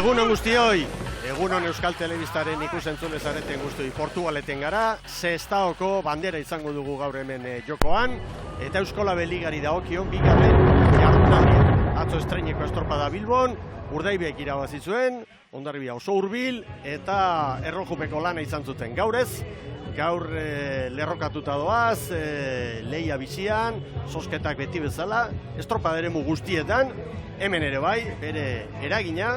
Egunon guztioi, egunon Euskal Telebistaren ikusentzule zareten guztioi. Portugaleten gara, Sestaoko bandera izango dugu gaur hemen jokoan, eta Euskolabel Ligari dagokion bigarren jardunaldia. Atzo estreineko estropada Bilbon, Urdaibiek irabazi zuen, Hondarribia oso hurbil eta errojupeko lana izan zuten. Gaur lerrokatuta doaz, lehia bizian, zozketak beti bezala, estropada eremu guztietan, hemen ere bai, bere eragina,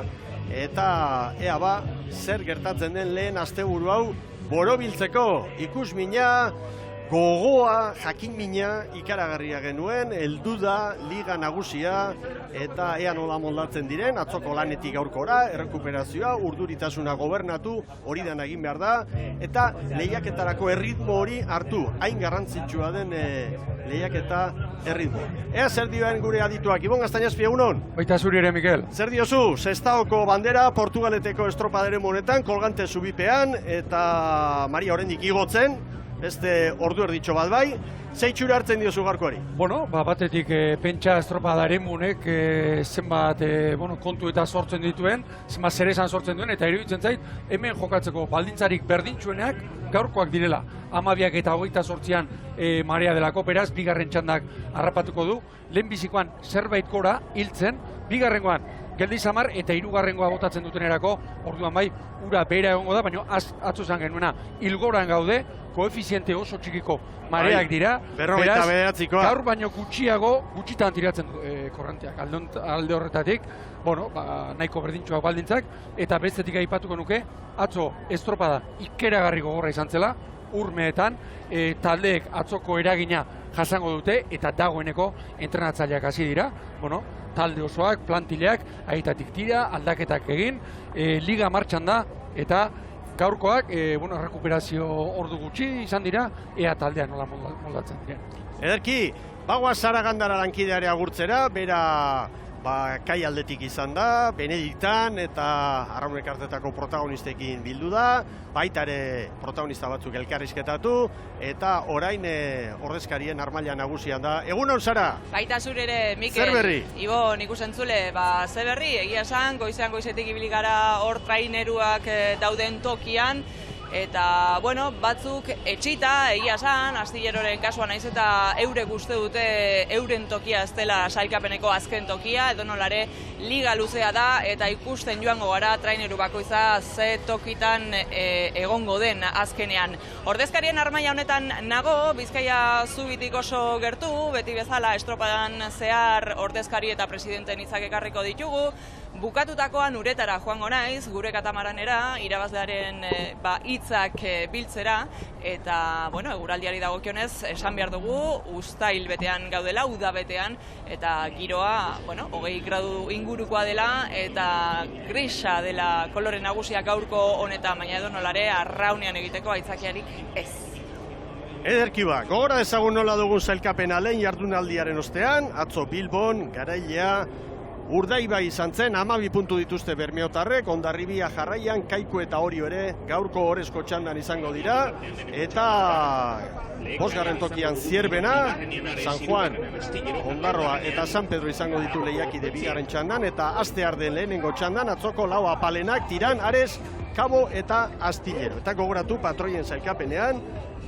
eta ea ba, zer gertatzen den lehen asteburu hau borobiltzeko ikusmina, gogoa, jakinmina ikaragarria genuen, heldu da Liga Nagusia eta ea nola moldatzen diren, atzoko lanetik gaurkora, errekuperazioa, urduritasuna gobernatu, hori den egin behar da, eta lehiaketarako erritmo hori hartu, hain garrantzitsua den lehiaketa erritmo. Ea zer dioen gure adituak, Ibon Gaztañazpi, egunon? Baita zuri ere, Mikel. Zer diozu, Sestaoko bandera, Portugaleteko estropadere monetan, kolgante zubipean, eta Maria oraindik igotzen, beste ordu erditxo bat bai, zeitxura hartzen diozu gaurkoari? Bueno, batetik pentsa estropada eremunek zenbat kontu eta sortzen dituen, zenbat zeresan sortzen duen, eta iruditzen zait, hemen jokatzeko baldintzarik berdintsuenak gaurkoak direla. 12 eta 28an Marea delako, beraz, bigarren txandak harrapatuko du, lehenbizikoan zerbait gora hiltzen, bigarrengoan geldi samar eta hirugarrengoa botatzen dutenerako, orduan bai, ura bera egongo da, baina atzo zan genuena, hilgoran gaude, koefiziente oso txikiko mareak dira, beraz, gaur baino gutxitan tiratzen korranteak, alde horretatik, nahiko berdintxoak baldintzak, eta bestetik aipatuko nuke, atzo estropada ikeragarri gogorra izan zela, urmeetan, taldeek atzoko eragina jasango dute, eta dagoeneko entrenatzaileak hasi dira, talde osoak, plantileak, aitatik tira, aldaketak egin, liga martxan da, eta gaurkoak, rekuperazio ordu gutxi izan dira, ea taldea nola moldatzen dira. Ederki, bagoa Saragandara lankideare agurtzera, bera kai aldetik izan da, Benediktan eta Arraunek Artetako protagonistekin bildu da, baita ere protagonista batzuk elkarrizketatu, eta orain ordezkarien armaila nagusian da. Egunon, Sara? Baita zure ere, Mikel. Zer berri? Ibon, ikusentzule, ze berri, egia esan, goizetik ibili gara hor traineruak dauden tokian, eta, batzuk etxita, egia esan, Astilleroren kasuan naiz eta eurek uste dute euren tokia ez dela sailkapeneko azken tokia, edo nolare liga luzea da, eta ikusten joango gara traineru bakoitza ze tokitan egongo den azkenean. Ordezkarien armaila honetan nago, Bizkaia zubitik oso gertu, beti bezala estropadan zehar ordezkari eta presidenten hitzak ekarriko ditugu, bukatutakoan uretara joango naiz, gure katamaranera, irabazlearen hitzak biltzera, eta, eguraldiari dagokionez, esan behar dugu, uztail betean gaudela, uda betean, eta giroa, 20 gradu ingurukoa dela, eta grisa dela kolore nagusiak gaurko honetan, baina edo nolare, arraunean egiteko aitzakiarik ez. Ederki ba, gogora ezagun nola dugun sailkapena lehen jardunaldiaren ostean, atzo Bilbon, Garailea, Urdaibai izan zen, 12 puntu dituzte Bermeotarrek, Hondarribia jarraian, Kaiku eta Orio ere gaurko orezko txandan izango dira, eta bosgarren tokian Zierbena, San Juan, Ondarroa eta San Pedro izango ditu lehiakide bigarren txandan, eta Astearden lehenengo txandan, atzoko lau apalenak, Tiran, Ares, Kabo eta Astillero. Eta gogoratu patroien sailkapenean,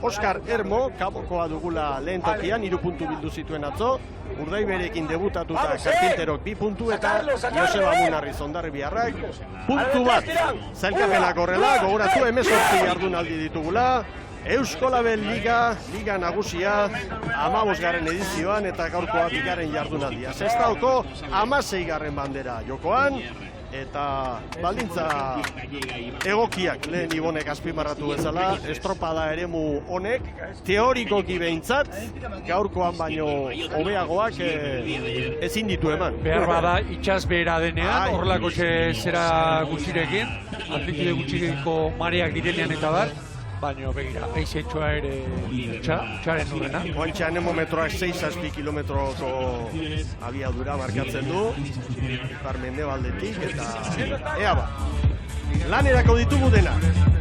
Oskar Ermo, Kabokoa dugula lehen tokian, 3 puntu bildu zituen atzo, Urdaiberekin debutatuta Karpinterok 2 puntu eta Joseba Munarriz Hondarribiarrak puntu bat. Zailkapenak horrela, gogoratu 18 jardunaldi ditugula, Euskolabel Liga Nagusia 15. edizioan eta gaurkoa bigarren jardunaldia. Sestaoko 16. bandera jokoan, eta baldintza egokiak lehen Ibonek azpimarratu bezala, estropada eremu honek, teorikoki behintzat, gaurkoan baino hobeagoak ezin ditu eman. Behar bada itxas behera denean, horrelako zera gutxirekin, altitude gutxireko mareak direnean eta bar, baina begira, aizetxoa ere txaren urrena. Oantxa anemometroak 6 kilometroko abiadura markatzen du, ipar mendebaldetik, eta ea ba. Lanerako ditugu dena,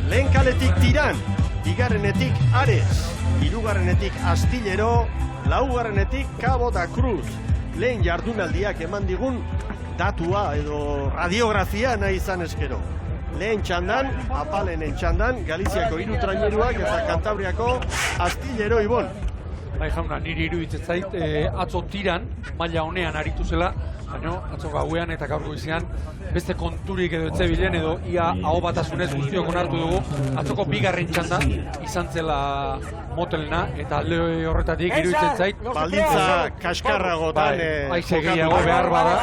lehen kaletik Tiran, bigarrenetik Ares, hirugarrenetik Astillero, laugarrenetik Cabo da Cruz. Lehen jardunaldiak eman digun datua edo radiografia nahi izan eskero. Lehen txandan, apalenen txandan, Galiziako 3 traineruak eta Kantabriako Astillero Ibon. Bai jauna, niri iruditzen zait, atzo tiran, maila honean aritu zela, baina atzo gauean eta gaur goizean beste konturik edo etzebilen edo ia aho batasunez guztiok onartu dugu, atzoko bigarren txanda izan zela motelena eta alde horretatik iruditzen zait. Baldintza kaskarragotan gehiago behar bada.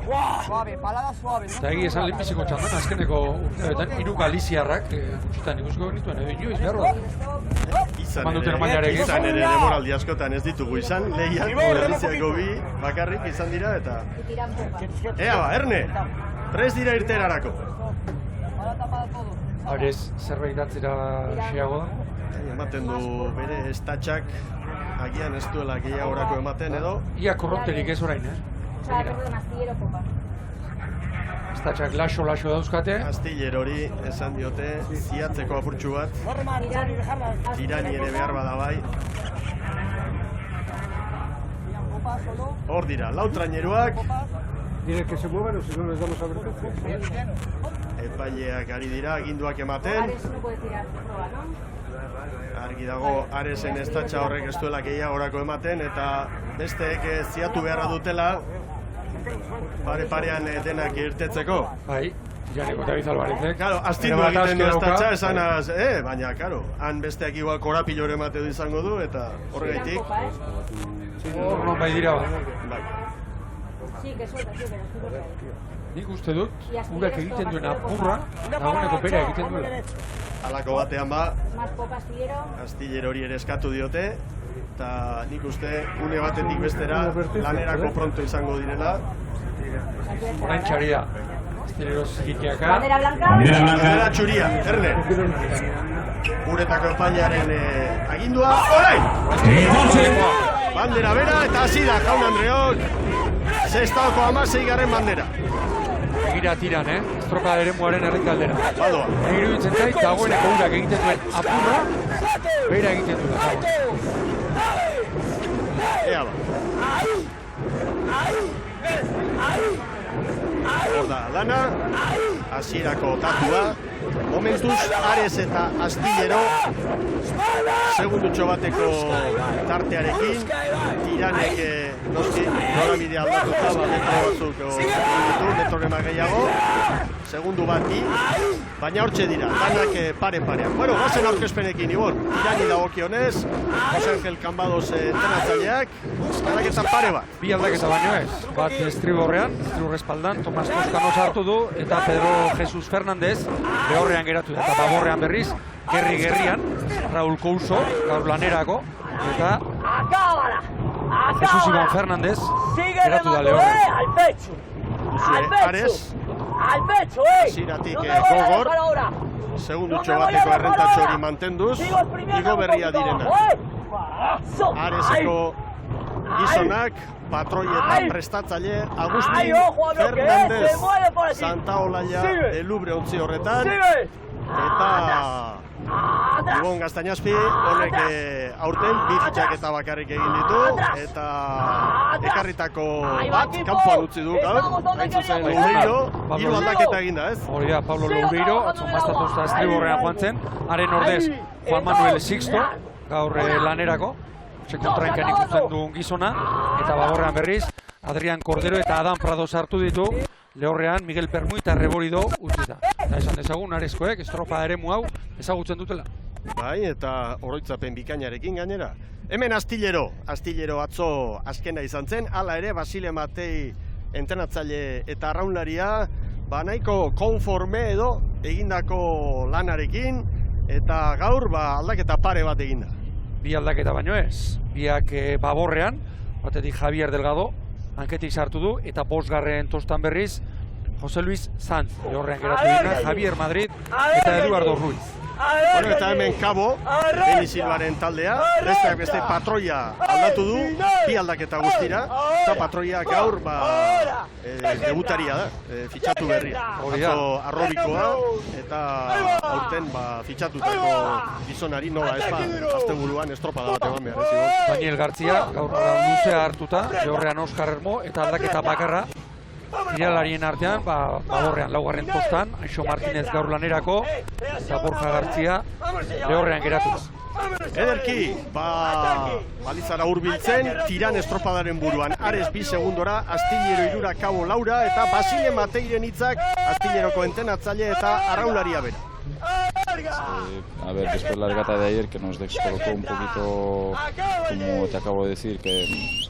Eta egia esan lehenbiziko txandan, azkeneko urteetan, 3 galiziarrak gutxitan ikusiko genituen, edo inoiz behar bada. Izan ere demoraldi askotan ez ditugu izan, lehian Galiziako 2 bakarrik izan dira eta... Ea ba, Erne, prest dira irterarako. Arez, zerbait atzera xeago da? Ematen du bere estatxak, agian ez duela gehiagorako ematen edo... Ia korronterik ez orain, Estatxak laxo dauzkate. Astillerori esan diote, ziatzeko apurtxu bat. Tirani ere behar bada bai. Hor dira, 4 traineruak. Epaileak ari dira, aginduak ematen. Argi dago, Aresen estatxa horrek ez duela gehiagorako ematen, eta besteek ziatu beharra dutela pare-parean denak irtetzeko. Bai, Janeko eta Bizalbarizek. Claro, astindu egiten du estatxa esanaz, baina, claro, han besteak igual korapilore emate du izango du, eta horregaitik. Horron bai dira bat. Bai. Nik uste dut, urak egiten duen apurra, dagoeneko bera egiten duela. Halako batean ba, Astillerori ere eskatu diote, eta nik uste une batetik bestera lanerako pronto izango direla. Orain txaria, Astillero zikiaka. Bandera txuria, Erne. Guretako epailearen agindua, orain! Bandera bera eta hasi da, jaun Andreok, Sestaoko 16. bandera. Egira tiran, estropada ere muaren errekaldera. Badoa. Iruditzen zait, dagoeneko urak egiten duen apurra, bera egiten duela. Ea ba. Hor da, lana, hasierako datua. Momentuz, Ares eta Astillero segundutxo bateko tartearekin. Tiranek noski norabidea aldatuta, metro batzuk metrorenak gehiago. Segundu bat bi, baina hortxe dira, danak pare-parean. Bueno, bazen aurkezpenekin, Ibon, Tirani dagokionez, Jose Angel Cambados entrenatzaileak, aldaketa pare bat. Bi aldaketa baino ez, bat estriborrean, estriborrespaldan, Tomas Toscano sartu du, eta Pedro Jesus Fernández behorrean geratu da, eta baborrean berriz, gerri-gerrian, Raúl Couso, gaur lanerako, eta Jesus Iván Fernández geratu da lehorrean. Ares, ziratik gogor, segundutxo bateko errentatxo hori mantenduz, igo berria direna. Areseko gizonak, patroietan prestatzaile, Agustin Fernández, Santa Olaya, Elubre ontzi horretan, eta Ibon Gaztañazpi, honek aurten bi fitxaketa bakarrik egin ditu, eta ekarritako bat, kanpoan utzi du gaur, hain zuzen Loureiro, 3 aldaketa eginda, ez? Hori da, Pablo Loureiro, atzon bastatosta estriborrean joan zen, haren ordez Juan Manuel Sixto, gaur lanerako, kontrainkan ikusten duen gizona, eta baborrean berriz, Adrián Cordero eta Adam Prado sartu ditu, lehorrean Miguel Permuy eta Reborido utzita. Eta esan dezagun, Areskoek estropa eremu hau ezagutzen dutela. Bai, eta oroitzapen bikainarekin gainera. Hemen Astillero atzo azkena izan zen, hala ere Basile Matei entrenatzaile eta arraunlaria, nahiko konforme edo egindako lanarekin, eta gaur aldaketa pare bat eginda. Bi aldaketa baino ez, biak baborrean, batetik Javier Delgado, hanketik sartu du, eta 5. tostan berriz, Jose Luis Sanz, lehorrean geratu dira, Javier Madrid eta Eduardo Ruiz. Bueno, eta hemen Kabo, Beni Silvaren taldea, besteak beste patroia aldatu du, bi aldaketa guztira, eta patroia gaur debutaria da, fitxatu berria. Atzo Arrobikoa, eta aurten fitxatutako gizonari nola ez asteburuan estropada bat eman behar ez. Daniel Gartzia, gaur luzea hartuta, lehorrean Oskar Ermo, eta aldaketa bakarra. Tiralarien artean, borrean laugarren postan, Anxo Martinez gaur lanerako, eta Borja Gartzia lehorrean geratuta. Ederki, balizara hurbiltzen, Tiran estropadaren buruan. Ares 2 segundora, Astillero 3, Kabo Laura, eta Basile Mateiren hitzak, Astilleroko entenatzaile eta arraularia bera. A ver, después de la regata de ayer que nos descolocó un poquito, como te acabo de decir, que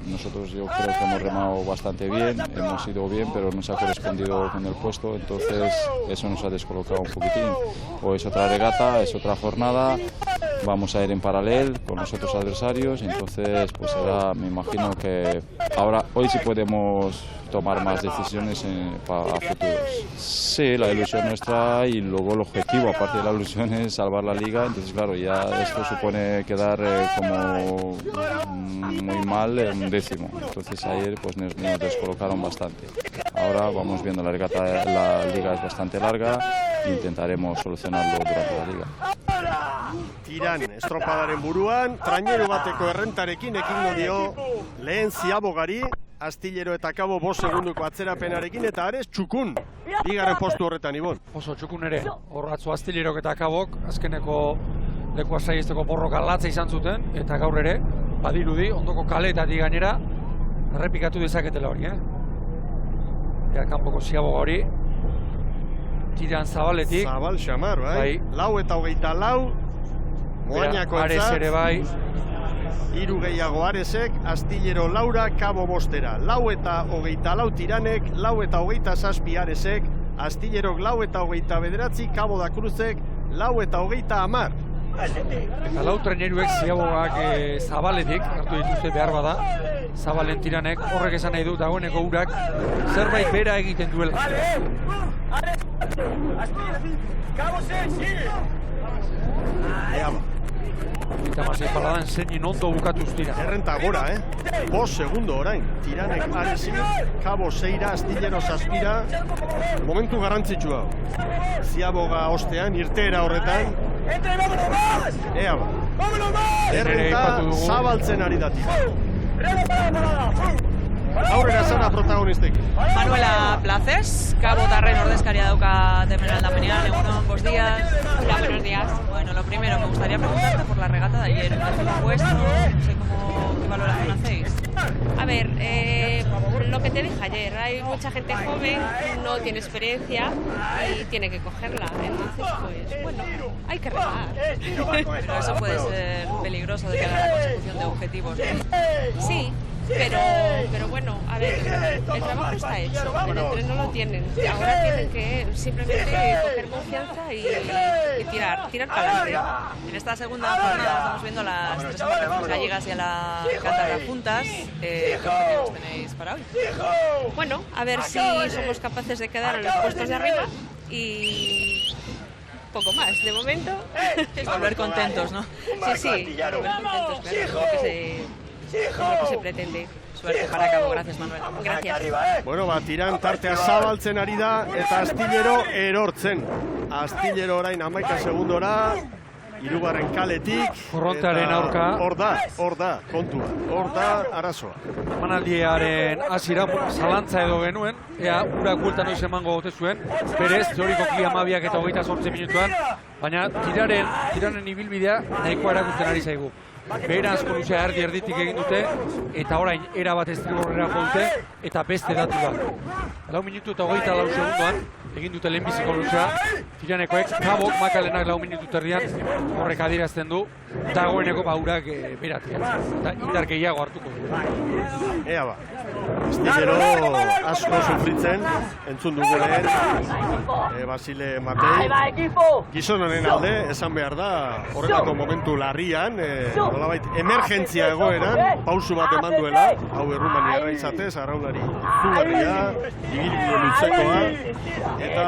nosotros yo creo que hemos remado bastante bien, hemos ido bien, pero no se ha correspondido con el puesto, entonces eso nos ha descolocado un poquitín. Hoy es otra regata, es otra jornada, vamos a ir en paralelo con los otros adversarios, entonces pues será, me imagino que hoy sí podemos tomar más decisiones a futuros. Sí, la ilusión nuestra y luego el objetivo, aparte de la ilusión, es salvar la liga, entonces claro, ya esto supone quedar como muy mal en 10º, entonces ayer pues nos descolocaron bastante. Ahora vamos viendo la liga es bastante larga e intentaremos solucionarlo durante la liga. Tiran estropadaren buruan, traineru bateko errentarekin ekingo dio lehen Ziabogari, Astillero eta Kabo 5 segunduko atzerapenarekin, eta Ares txukun, bigarren postu horretan, Ibon. Oso txukun ere, horratzu Astillerok eta Kabok, azkeneko lekua saiesteko borroka latza izan zuten, eta gaur ere, badirudi, ondoko kaleetatik gainera, errepikatu dezaketela hori, Ja, kanpoko Ziabogari, Tiran Zabaletik. Zabal xamar, bai. 4 eta 24, Moañako Ares ere bai. 3 gehiago Aresek, Astillero Laura, Kabo 5 4 eta 24 Tiranek, 4 eta 27 Aresek, Astillerok 4 eta 29, Kabo da Cruzek, 4 eta 30. Eta 4 traineruek Ziabogak Zabaletik hartu dituzte behar bada, Zabalen Tiranek, horrek esan nahi du dagoeneko urak zerbait bera egiten duela. Eta mazei paladan zeinin ondo bukatuz dira. Errenta gora, 5 segundo orain. Tiranek Aresi, Kabo 6, Astillero 7. Momentu garrantzitsua. Ziaboga ostean, irteera horretan. Ea ba. Errenta zabaltzen ari da Tira. Aurrera zara protagonistek. Manuela Places, Kabo Tarren ordezkaria dauka hemen aldapenean, egunon, buenos días. Hola, buenos días. Bueno, lo primero, me gustaría preguntarte por la regata de ayer, el puesto, no sé qué valoración hacéis. A ver, lo que te dije ayer, hay mucha gente joven, no tiene experiencia y tiene que cogerla, entonces pues bueno, hay que remar. Pero eso puede ser peligroso de cara a la consecución de objetivos, ¿no? Sí. Pero bueno, a ver, el trabajo está hecho, el entreno lo tienen. Ahora tienen que simplemente coger confianza y tirar para adelante. En esta segunda jornada estamos viendo las 3 embarcaciones gallegas y a la cátedra juntas. ¿Qué objetivos tenéis para hoy? Bueno, a ver si somos capaces de quedar en los puestos de arriba y poco más. De momento es volver contentos, ¿no? Sí, volver contentos, claro, lo que se pretende. Suerte para Kabo, gracias Manuel. Gracias. Bueno, Tiran tartea zabaltzen ari da eta Astillero erortzen. Astillero orain 11 segundora, 3. kaletik. Korrontearen aurka. Hor da, kontua. Hor da, arazoa. Emanaldiaren hasiera zalantza edo genuen, ea urak buelta noiz emango gote zuen, berez, teorikoki 12 eta 28 minutuan, baina tiranen ibilbidea nahikoa erakusten ari zaigu. Beheranzko luzea erditik egin dute, eta orain erabat estriborrera jo dute, eta beste datu bat. 4 minutu eta 24 segundoan, egin dute lehenbiziko luza, Tiranekoek, Kabok, Makalenak 4 minutu terdian, horrek adierazten du, dagoeneko baurak beratzen, eta indar gehiago hartuko du. Ea ba, Astillero asko sufritzen, entzun dugu lehen, Basile Matei, gizon honen alde, esan behar da, horrelako momentu larrian, nolabait emergentzia egoeran, pausu bat eman duela, hau Errumaniarra izatez, arraunari zugarria, ibilbide lutzekoa, eta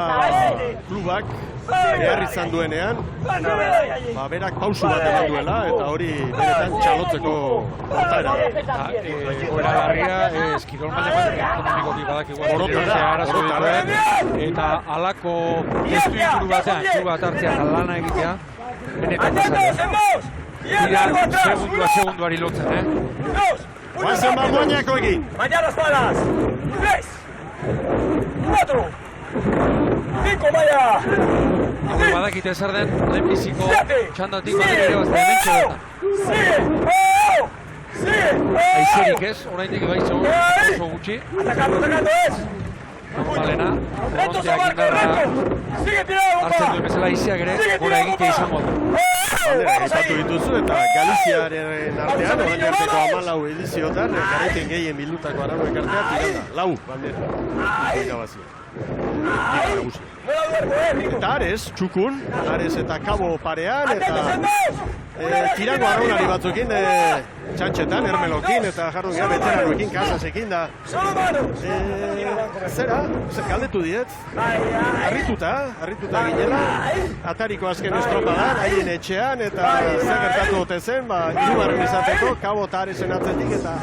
klubak behar izan duenean, berak pausu bat eman duela, eta hori benetan txalotzeko portaera. Egoera larria, kirol maila bat ekonomikoki badakigu arazo dituen, eta halako testu inguru batean, klub bat hartzea lana egitea, benetan da zaila. Dira, segunduari lotzen, Guazen bat moñako egin! Mañana las balas! 3, 4, 5, vaya! Hau badakite zer den, lehenbiziko txandatik batek ere bazta hementxe bertan. Aizerik ez, oraindik gaitzo oso gutxi. Atacando es! Malena, Boronteak indarra hartzen duen bezala aizeak ere, gora egitea izango du. Bandera aipatu dituzu eta Galiziaren artean, orain arteko 14 ediziotan, garaipen gehien bildutako arauek artean, tiranda, 4 bandera. Irabazia. Eta Ares, txukun, Ares eta Kabo parean, eta tirango arraunari batzukin, txantxetan, Ermelokin, eta jarru gara beteraroekin, Kasasekin da. Zera, galdetu diet, harrituta ginela, atariko azken estropadan, haien etxean, eta zer gertatu ote zen, hirugarren izateko, Kabo eta Aresen atzetik, eta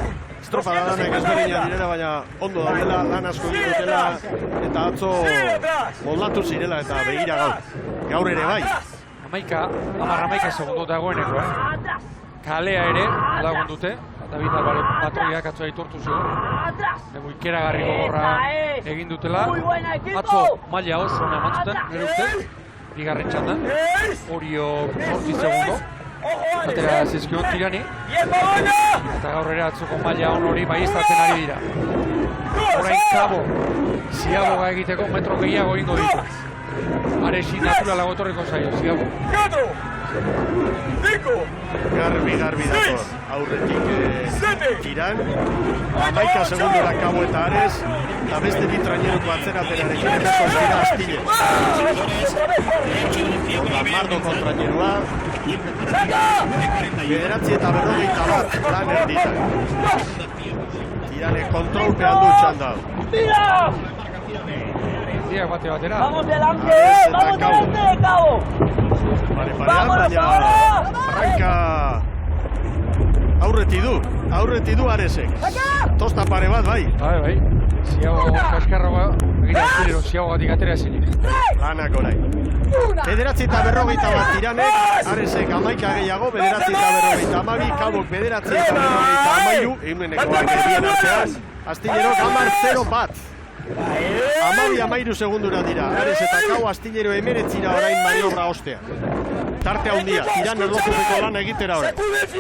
estropada lanak ezberdinak direla, baina ondo dabilela, lan asko ditutela, eta atzo moldatu zirela, eta begira gaur ere bai. 11 segundo dagoeneko, kalea ere lagun dute, eta Vital Patroiak atzo aitortu zion, dugu ikeragarri gogorra egin dutela, atzo maila oso hona eman zuten, nire ustez, bigarren txandan, Orio 8 segundo, atera zizkion Tirani, eta gaur ere atzoko maila hon hori baiestatzen ari dira. Orain Kabo, ziaboga egiteko metro gehiago ingo ditu. Aresi naturalago etorriko zaio, ziago. Garbi dator, aurretik Tiran, 11 segundora Kabo eta Ares, eta beste bi traineruko atzeraterarekin emeko dira Astille. Mardo kontrainerua, 9:41 lan erditan. Tirane kontrolpean du txanda. Diak bate batera. ¡Vamos delante! ¡Vamos delante, Cabo! Parean, baina arranka aurreti du Aresek. Tosta pare bat, bai. Bai. Ziago kaskarroa, begira Astillero, ziagogatik atera ezinik. Lanak orain. 9:41 Tiranek, Aresek 11 gehiago, 9:42, Kabok 9:43, egunenekoak edien artean, Astillero 10 bat. 12 segundura dira, Ares eta Kabo Astillero 19 orain maniobra ostea. Tarte handia, Tiran erlojupeko lan egitera orain.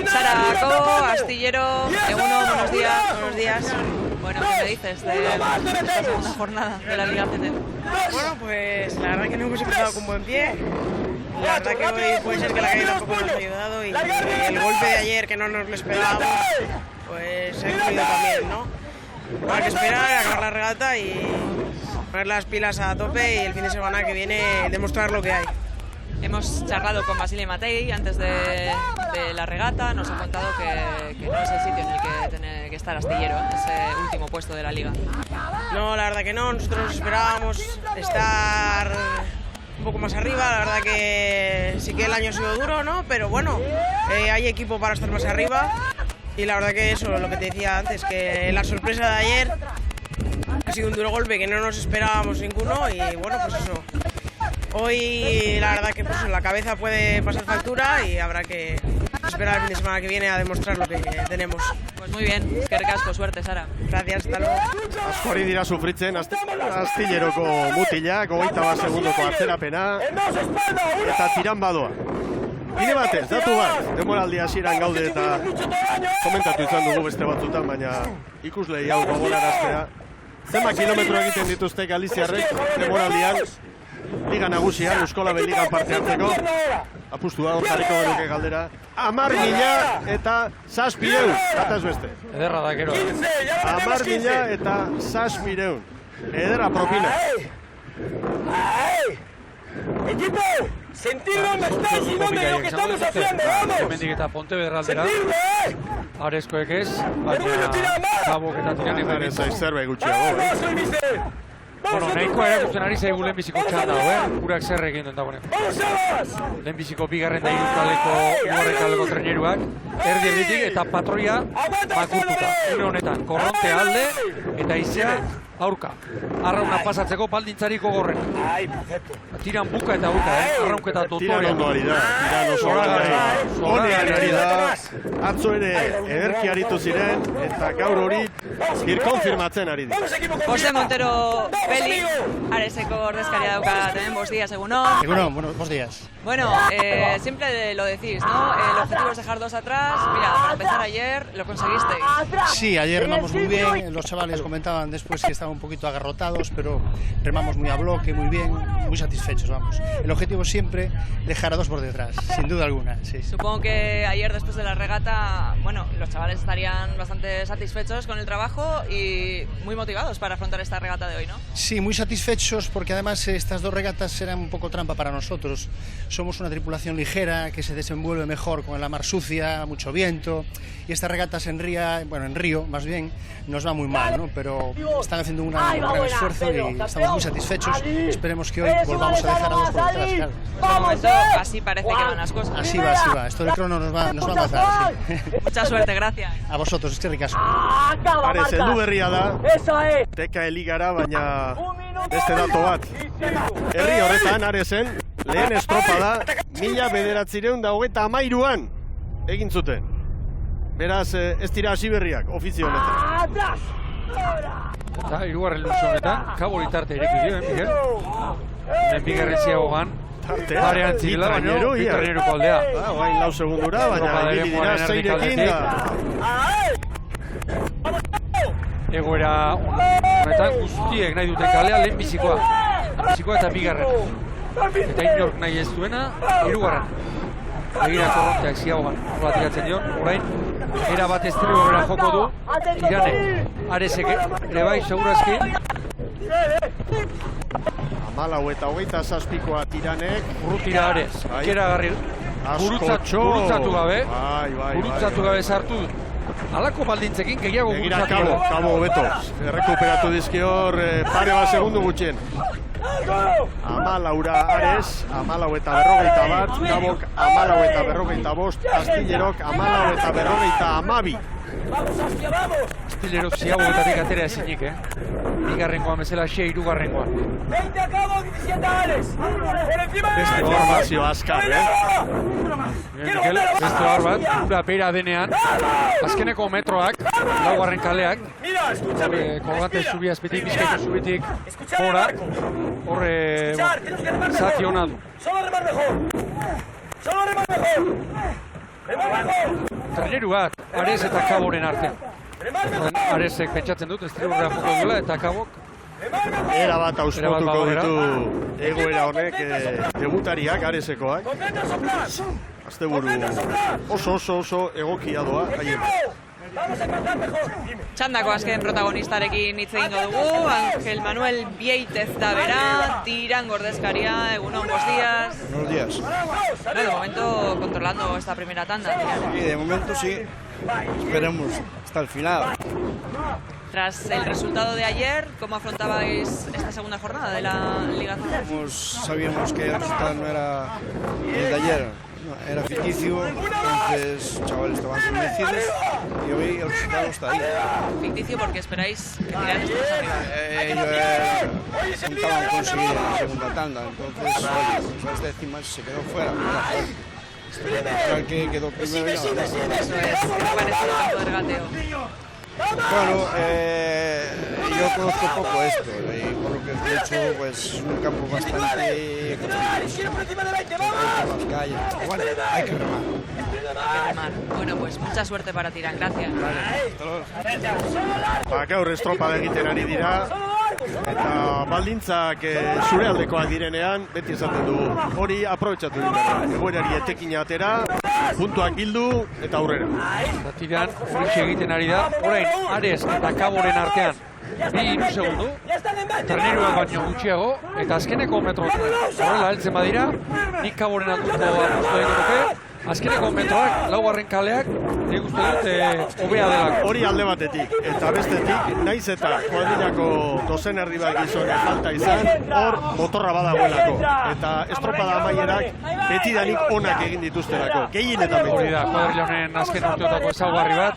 Sara, Kabo, Astillero, Eguno, buenos días. Bueno, ¿qué me dices de esta segunda jornada de la Liga CT? Bueno, pues la verdad que no hemos empezado con buen pie. La verdad que hoy puede ser que la caída tampoco nos ha ayudado y el golpe de ayer que no nos lo esperábamos, pues ha influido también, ¿no? Habrá que esperar, acabar la regata y poner las pilas a tope y el fin de semana que viene demostrar lo que hay. Hemos charlado con Basile Matei antes de la regata, nos ha contado que no es el sitio en el que tiene que estar Astillero, ese último puesto de la Liga. No, la verdad que no, nosotros esperábamos estar un poco más arriba, la verdad que sí que el año ha sido duro, ¿no? Pero bueno, hay equipo para estar más arriba y la verdad que eso, lo que te decía antes, que la sorpresa de ayer ha sido un duro golpe que no nos esperábamos ninguno y bueno, pues eso. Hoy la verdad que pues, la cabeza puede pasar factura y habrá que esperar el fin de semana que viene a demostrar lo que tenemos. Pues muy bien, eskerrik asko, suerte, Sara. Gracias, hasta luego. Askori dira sufritzen Astilleroko mutilak, 21 segundoko atzerapena, eta Tiran badoa. Bide batez, datu bat, demoraldi hasieran gaude eta komentatu izan dugu beste batzutan, baina ikuslei hau gogoraraztea Zenba kilometro egiten dituzte galiziarrek demoraldian, Liga nagusian, Euskolabel Ligan parte hartzeko. Apustua hor jarriko genuke galdera. 10.000 eta 700, bataz beste. Ederra da gero. 10.000 eta 700. Ederra propina. Equipo, sentir dónde estáis y dónde lo que estamos haciendo, vamos. Hemendik eta Pontevedra aldera. Arezkoek ez, baina Kabok eta Tirane Ares zerbait gutxiago. Vamos, soy mister. Bueno, nahikoa erakusten ari zaigu lehenbiziko txanda, Urak zer egin duen dagoeneko. Vamos, Sebas. Lehenbiziko bigarren da hirugarren kaleko treneruak, erditik eta patroia makurtuta. Une honetan, korronte alde eta izea aurka. Arrauna pasatzeko baldintzarik gogorren. Ay, perfecto. Tiran buka eta aurka, arraunketa Tiran dotorea. ondo ari da, tiran oso honean ari da. Atzo ere ederki aritu ziren, eta gaur hori birkonfirmatzen ari dira. Vamos, equipo. José Montero Feli, Areseko ordezkaria dauka también, buenos días, egunon. Egunon, buenos días. Bueno, siempre lo decís, ¿no? El objetivo es dejar 2 atrás. Mira, para empezar ayer lo conseguisteis. Sí, ayer remamos muy bien, los chavales comentaban después que estaban un poquito agarrotados, pero remamos muy a bloque, muy bien, muy satisfechos, vamos. El objetivo es siempre dejar a 2 por detrás, sin duda alguna, sí. Supongo que ayer después de la regata, bueno, los chavales estarían bastante satisfechos con el trabajo y muy motivados para afrontar esta regata de hoy, ¿no? Sí, muy satisfechos porque además estas 2 regatas eran un poco trampa para nosotros. Somos una tripulación ligera que se desenvuelve mejor con la mar sucia, mucho viento, y estas regatas en Río más bien, nos va muy mal, ¿no? Pero están haciendo un gran esfuerzo y estamos muy satisfechos. Esperemos que hoy volvamos a dejar a 2 por detrás, claro. De momento así parece que van las cosas. Así va. Esto del crono nos va a matar, sí. Mucha suerte, gracias. A vosotros, eskerrik asko. Ares, heldu berria da, Esa es. teka eligara, baina beste dato bat. Herri horretan, Aresen, lehen estropada 1923an egin zuten. Beraz, ez dira hasi berriak, ofizio honetan. Atrás. Eta hirugarren luze honetan, Kabo litarte ireki dio, Miguel. Hemen bigarren ziagogan, parean zigela, baino, bitraineruko aldea. Oain 4 segundura, baina ibili dira 6rekin da. Egoera honetan guztiek nahi duten kalea lehenbizikoa. Lehenbizikoa eta bigarren. Eta inork nahi ez duena, hirugarren. Begira korronteak ziagoan, hola tiratzen dion, orain, era bat estribora joko du, Tirane, Aresek, ere bai, segurazki. 14 eta 27koa Tiranek. Urrutira Ares, ikeragarri, gurutzatu gabe, gurutzatu gabe sartu du. Halako baldintzekin gehiago Begira gurutzatu. Kabo hobeto, errekuperatu dizkior pare bat segundu gutxien. 14 Ares, 14 eta 41, Kabok 14 eta 45, Astillerok 14 eta 52. Vamos, Astia, vamos. Astillerok ziagoetatik atera ezinik, Bigarrengoan bezala xe hirugarrengoan. 20 a cabo, 17 Ares. Por encima de Beste la formazio azkar, Mikel, beste hor bat, ura bera denean, azkeneko metroak, laugarren kaleak, Mira, escúchame. kolgante zubi azpitik, bizkaiko zubitik, Escuchame, gora, Marco. horre, Escuchar, tienes que remar zati mejor. hona du. Solo remar mejor. Solo remar mejor. Remar mejor. Treneru bat, Ares eta Kaboren artean. Remar mejor. Aresek pentsatzen dut, estriburra joko duela, eta Kabok, Remar mejor. Era bat auspotuko badogera. ditu egoera honek debutariak, Aresekoak. Concentra soplar. Asteburu oso egokia doa haien. Vamos a empezar mejor. Dime. Txandako azken protagonistarekin hitz egingo dugu. Ángel Manuel Vieitez da bera, Tiran ordezkaria, egunon, buenos días. Buenos días. Bueno, de momento controlando esta primera tanda, Tiran. Y de momento sí. Esperemos hasta el final. Tras el resultado de ayer, ¿cómo afrontabais esta segunda jornada de la Liga CB? Sabíamos que el resultado no era el de ayer, no, era ficticio, entonces los chavales estaban convencidos y hoy el resultado está ahí. Ficticio porque esperáis que Tiran esté más arriba. Ellos intentaban conseguir la segunda tanda, entonces esas décimas se quedó fuera. Esperar que quedó primero y nada más. Eso es, ¿qué te ha parecido el campo de regateo? Bueno, yo conozco poco esto y por lo que he hecho, pues un campo bastante las calles. Bueno, hay que remar. Bueno, pues mucha suerte para Tirán, gracias. Gaur estropada egiten ari dira, eta baldintzak zure aldekoak direnean, beti esaten dugu. Hori aprobetxatu dira. Egoerari etekin atera, puntuak bildu eta aurrera. Eta Tirán hori egiten ari da, orain Ares eta Kaboren artean 2 segundu, Terneruak baino gutxiago, eta azkeneko metroak horrela heltzen badira, nik Kaboren alduko apostu egin duke, azkeneko metroak, laugarren kaleak, nik uste dut hobea delako. Hori alde batetik, eta bestetik, naiz eta kuadrilako dozen erdi bat gizone falta izan, hor motorra badagoelako. Eta estropada amaierak betidanik onak egin dituztelako, gehienetan beti. Hori da, kuadrilla honen azken urteotako ezaugarri bat,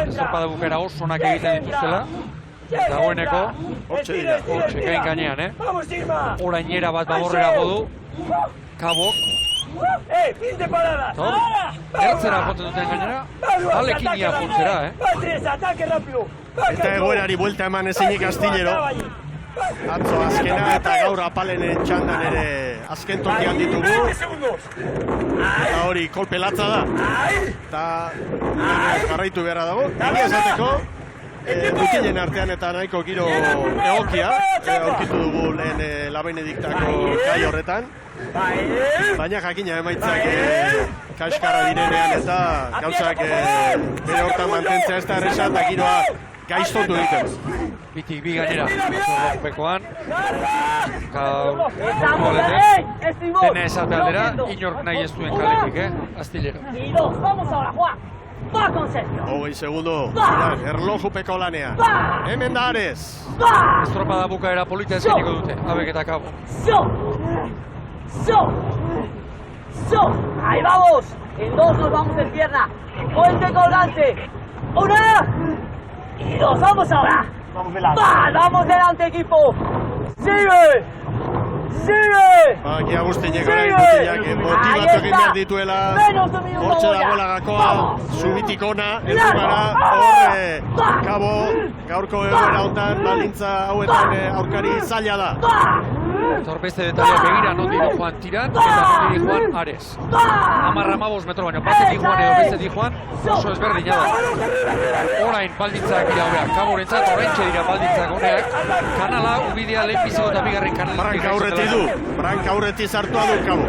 estropada bukera oso onak egiten dituztela. Dagoeneko, hortxe dira. Hortxe, gain gainean, orainera bat baborrera godu, Kabok. Ertzera joten duten gainera, alekin ia juntzera, Eta egoerari buelta eman ezinik Astillero. Atzo azkena eta gaur apalenen txandan ere azken tokian ditugu. Eta hori kolpe latza da. Eta jarraitu beharra dago. Egia esateko, mutilen artean eta nahiko giro egokia. Aurkitu dugu lehen La Benediktako kai horretan. Baina jakina emaitzak kaskarra direnean eta gauzak bere hortan mantentzea ez da erresa eta giroa gaiztotu egiten. Bitik bi gainera, zorropekoan, dena esate aldera, inork nahi ez duen kaletik, Astillero. 20 segundo, erlojupeko lanean. Hemen da Ares. Estropada bukaera polita eskeniko dute, Abek eta Kabo. Ahí vamos, en 2 nos vamos en pierna, puente colgante, 1 y 2, vamos ahora, vamos delante equipo, sigue, Bakia guztinek orain mutilak motibatu egin behar dituela, hortxe dagoela gakoa, zubitik ona, entzugara, horre, Kabo, gaurko egoera hontan, baldintza hauetan aurkari zaila da. Eta hor beste detalia begira nondik joan Tirán eta nondik joan Ares. 10-15 metro baino, batetik joan edo bestetik joan oso ezberdina da. Orain baldintzak dira hobeak, Kaborentzat oraintxe dira baldintzak hobeak. Kanala, ubidea lehenbiziko eta bigarren kanaletik. Branka aurreti du, Branka aurreti sartua du Kabo.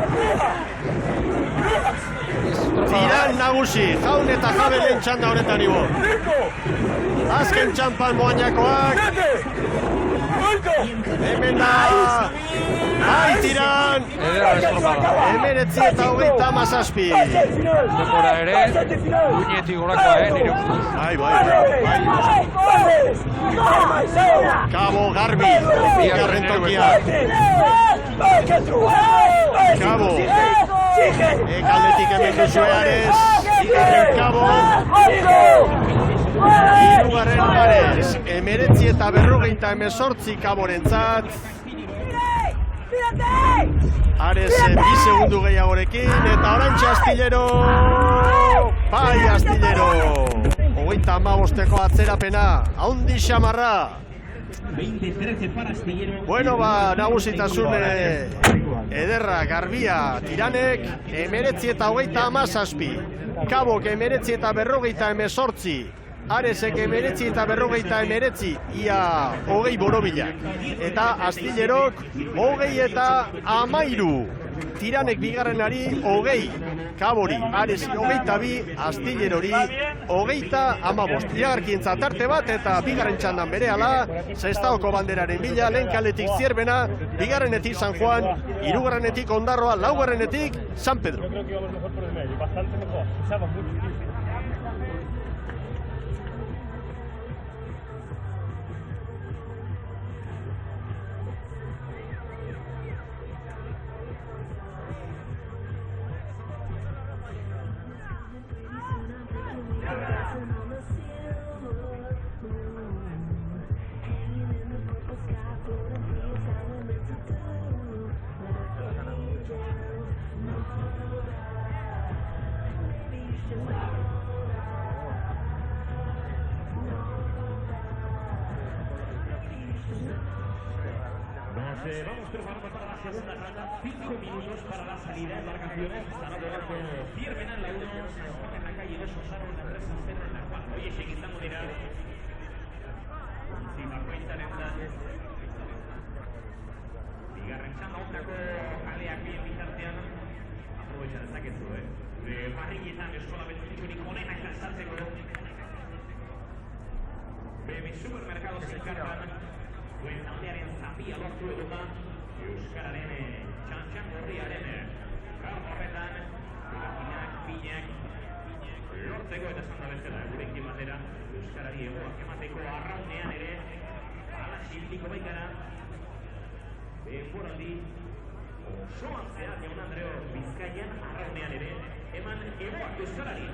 Tirán nagusi, jaun eta jabe lehen txanda honetan ibo. Azken txampan moainakoak. Hemen da, bai Tirán, hemeretzi eta 37. Denbora ere, uinetik gorakoa, nire ustuz. Bai. Kabo garbi, bigarren tokia. Kabo, ekaldetik hemen duzue Ares, bigarren Kabo. Hirugarren Ares, 19 eta 58 Kaborentzat. Ares 2 segundu gehiagorekin eta oraintxe Astillero. Bai Astillero. 35eko atzerapena, haundi xamarra. Bueno, nagusitasun ederra garbia Tiranek 19 eta 37. Kabok 19 eta 58. Aresek 19 eta 59, ia 20 borobilak. Eta Astillerok 20 eta 13. Tiranek bigarrenari 20. Kabori, Aresi 22, Astillerori 35. Iragarkientzat tarte bat eta bigarren txandan berehala, Sestaoko banderaren bila, lehen kaletik Zierbena, bigarrenetik San Juan, hirugarrenetik Ondarroa, laugarrenetik San Pedro. vamos preparando para la segunda ronda. 5 minutos para la salida de embarcaciones. Estará volando Ciervena en la 1, San Juan en la calle de Sosaro en la 3, San Pedro en la 4. Oye, segitamo dira. Zima cuentan en la... Bigarren txanda ondako kaleak bien bitartean. Aprobetxa dezakezu, Barriketan eskola betutikorik onenak lanzatzeko. Bemi Supermercados elkartan duen taldearen zapia lortu eduta Euskararen txantxan gorriaren gaur horretan pinak lortzeko eta esan da bezala gurekin batera Euskarari egoak emateko arraunean ere ala xiltiko baikara denboraldi osoan zehar jaun Andreo Bizkaian arraunean ere eman egoak Euskarari.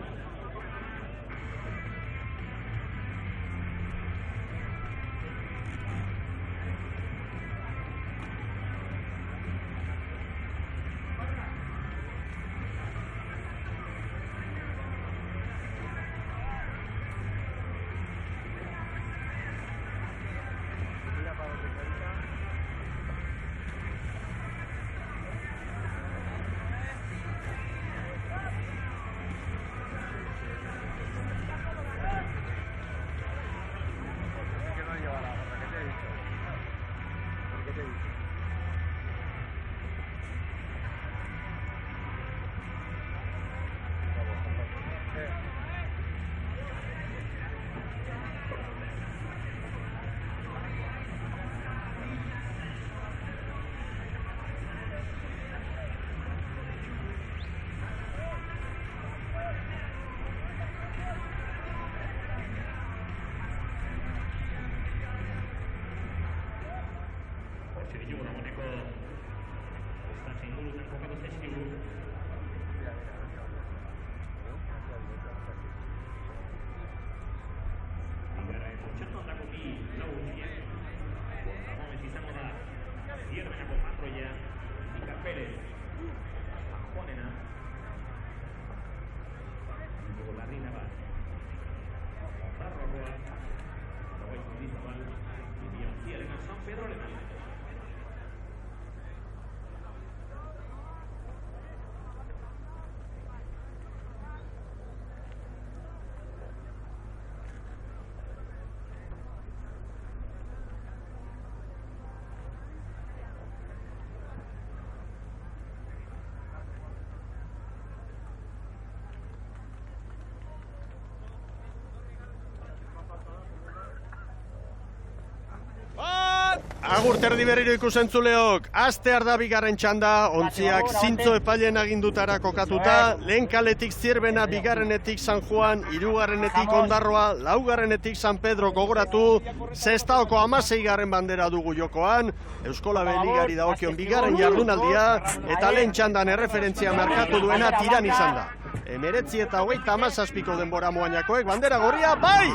Agur terdi berriro ikusentzuleok, astear da bigarren txanda, ontziak zintzo epailen agindutara kokatuta, lehen kaletik Zierbena, bigarrenetik San Juan, hirugarrenetik Ondarroa, laugarrenetik San Pedro gogoratu, Sestaoko 16. bandera dugu jokoan, Euskola Beligari dagokion bigarren jardunaldia, eta lehen txandan erreferentzia markatu duena Tiran izan da. 19 eta 37 denbora moainakoek, bandera gorria, bai!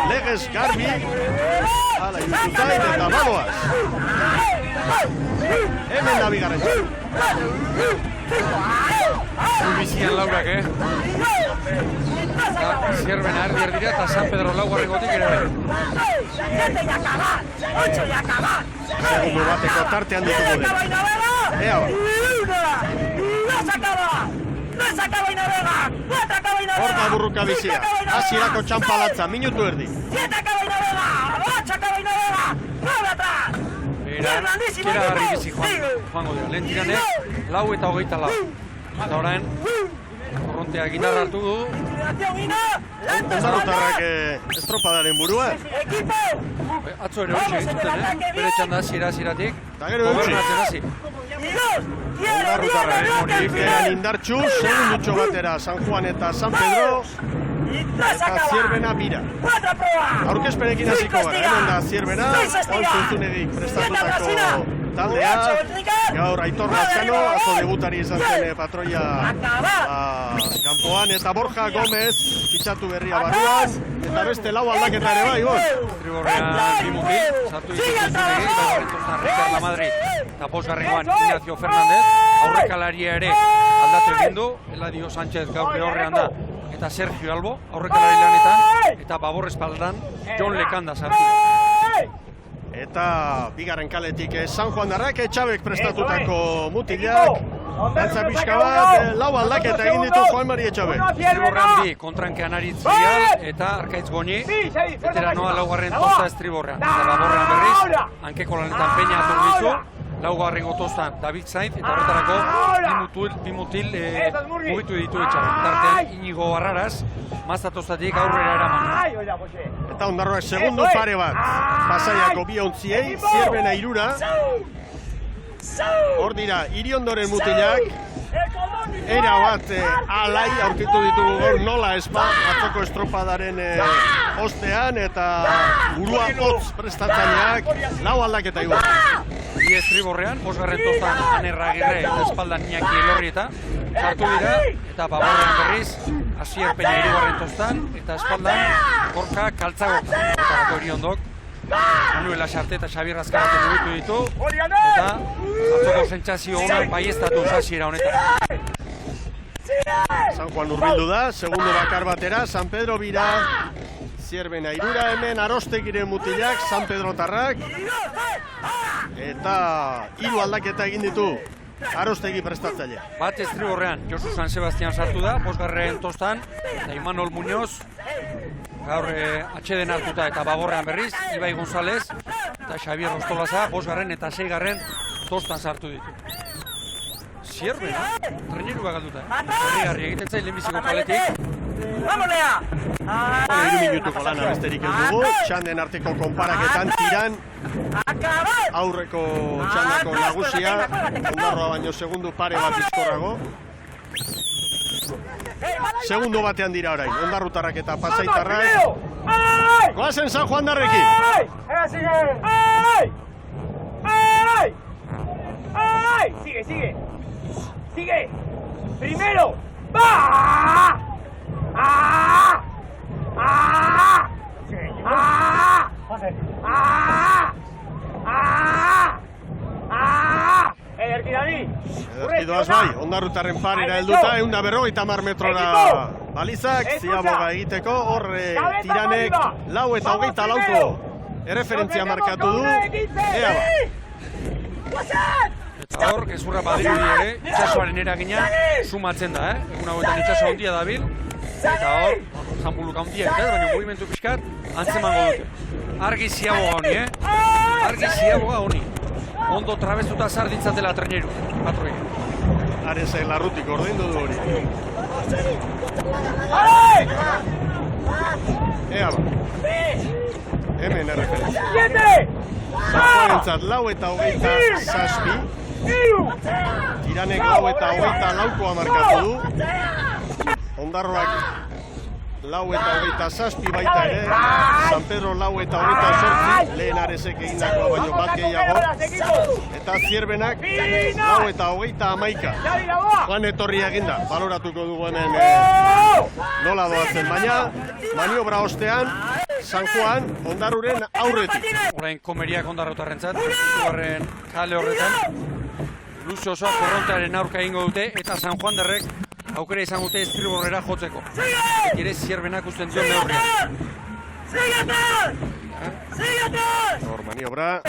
Legez garbi, ala irututain eta badoaz. Hemen da bigarren txanda. Bizian laurak, Zierbena erdira eta San Pedro laugarrengotik ere. Segundo bateko tartean ditugu den. Ea ba. Hor da burruka bizia, hasierako txanpalatza, minutu erdi. Kera garri bizi joango dira, lehen tiranek, 4 eta 24. Eta orain, korrontea gitarra hartu du. Ondarrotarrak estropadaren burua. Atzo ere hori egin bere txanda hasieratik. Eta gero eutxi. Ondarrotarraren hori indartxu, segundutxo batera San Juan eta San Pedro. Eta Zierbena bira. Aurkezpenekin hasiko gara, hemen da Zierbena, hau zentzunedik prestatutako taldea. Gaur Aitor Lazkano, atzo debutari izan zen patroia kanpoan, eta Borja Gomez, fitxatu berria barruan, eta beste 4 aldaketa ere bai, bon. Triborrean Bimutil, sartu ditu zentzunedik, Barretortan Ricardo Lamadri, eta posgarrengoan Ignacio Fernández, aurrekalaria ere aldatu egin du, Eladio Sánchez gaur behorrean da, eta Sergio Albo, aurrekalari lanetan, eta babor espaldan, Jon Lekanda sartu. Eta bigarren kaletik San Juandarrak Etxabek prestatutako mutilak. Dantza pixka bat, lau aldaketa egin ditu Joan Mari Etxabek. Estriborrean bi, kontrankean Aritz Bial eta Arkaitz Goñi. Veteranoa laugarren tosta estriborrean. Eta baborrean berriz, hankeko lanetan Peña aturbizu. Laugarren gotostan David Sainz, eta horretarako bi mutil mugitu ditu Etxabek. Tartean Inigo Arraraz, mazatostatik aurrera eraman. Eta Ondarroak segundu pare bat. Pasaiako bi ontziei, Zierbena irura. Hor dira, Iriondoren mutilak. Era bat alai aurkitu ditugu gaur nola espa atzoko estropadaren ostean eta burua hotz prestatzaileak lau aldaketa igo. Bi estriborrean, bosgarren tostan Anerra Agirre eta espaldan Iñaki Elorrieta sartu dira, eta baborrean berriz Asier Peña hirugarren tostan eta espaldan Gorka Kaltzagok eta Iriondok Manuel Asarte eta Xabier Azkarate mugitu ditu, eta atzoko sentsazio honak baieztatu hasiera honetan. San Juan hurbildu da, segundo bakar batera, San Pedro bira, Zierbena irura, hemen Arostegiren mutilak, San Pedro tarrak, eta hiru aldaketa egin ditu Arostegi prestatzailea. Bat estriborrean Josu San Sebastian sartu da, bosgarren tostan, eta Imanol Muñoz, gaur atxeden hartuta eta baborrean berriz, Ibai González eta Xabier Rostolaza, bosgarren eta seigarren tostan sartu ditu. Zierbena, treneruak galduta. Herri egiten zain lehenbiziko paletik. Hiru minutuko lana besterik ez dugu, txanden arteko konparaketan tiran aurreko txandako nagusia, Ondarroa baino segundu pare bat bizkorrago. Segundo batean dira orain, Ondarrutarrak eta Pasaitarrak. Goazen San Juandarrekin. Sigue, sigue. Sigue. Primero. ¡Va! ¡Ah! ¡Ah! ¡Ah! ¡Ah! ¡Ah! ¡Ah! Ederkidoaz bai, Ondarrutarren parera helduta, 150 metrora balizak, ziaboga egiteko, horre tiranek lau eta hogeita lauko erreferentzia markatu du, ea ba. Eta hor, gezurra badirudi ere, itxasoaren eragina sumatzen da, egun hauetan itxaso handia dabil, eta hor, zanbuluk handia, baina movimentu pixkat, antzemango dute. Argi ziaboga honi, argi ziaboga honi. Ondo trabestuta sarditzatela treneru, patroi. Arezai larrutik ordaindu du hori. Ea ba. Hemen erreferentzia. Zaporentzat lau eta hogeita zazpi. Tiranek lau eta hogeita laukoa markatu du. Ondarroak lau eta hogeita zazpi baita ere. San Pedro lau eta hogeita zortzi. Lehen Arezek egindakoa baino bat gehiago. Eta Zierbenak lau eta hogeita amaika. Joan etorri eginda, baloratuko dugu hemen nola doazen. Baina, maniobra ostean, San Juan Ondarruren aurretik. Orain komeriak Ondarrutarrentzat, zugarren kale horretan. Luze osoa korrontearen aurka egingo dute, eta San Juandarrek aukera izango dute estriborrera jotzeko. Ere Zierbenak usten duen neurrian. Hor maniobra.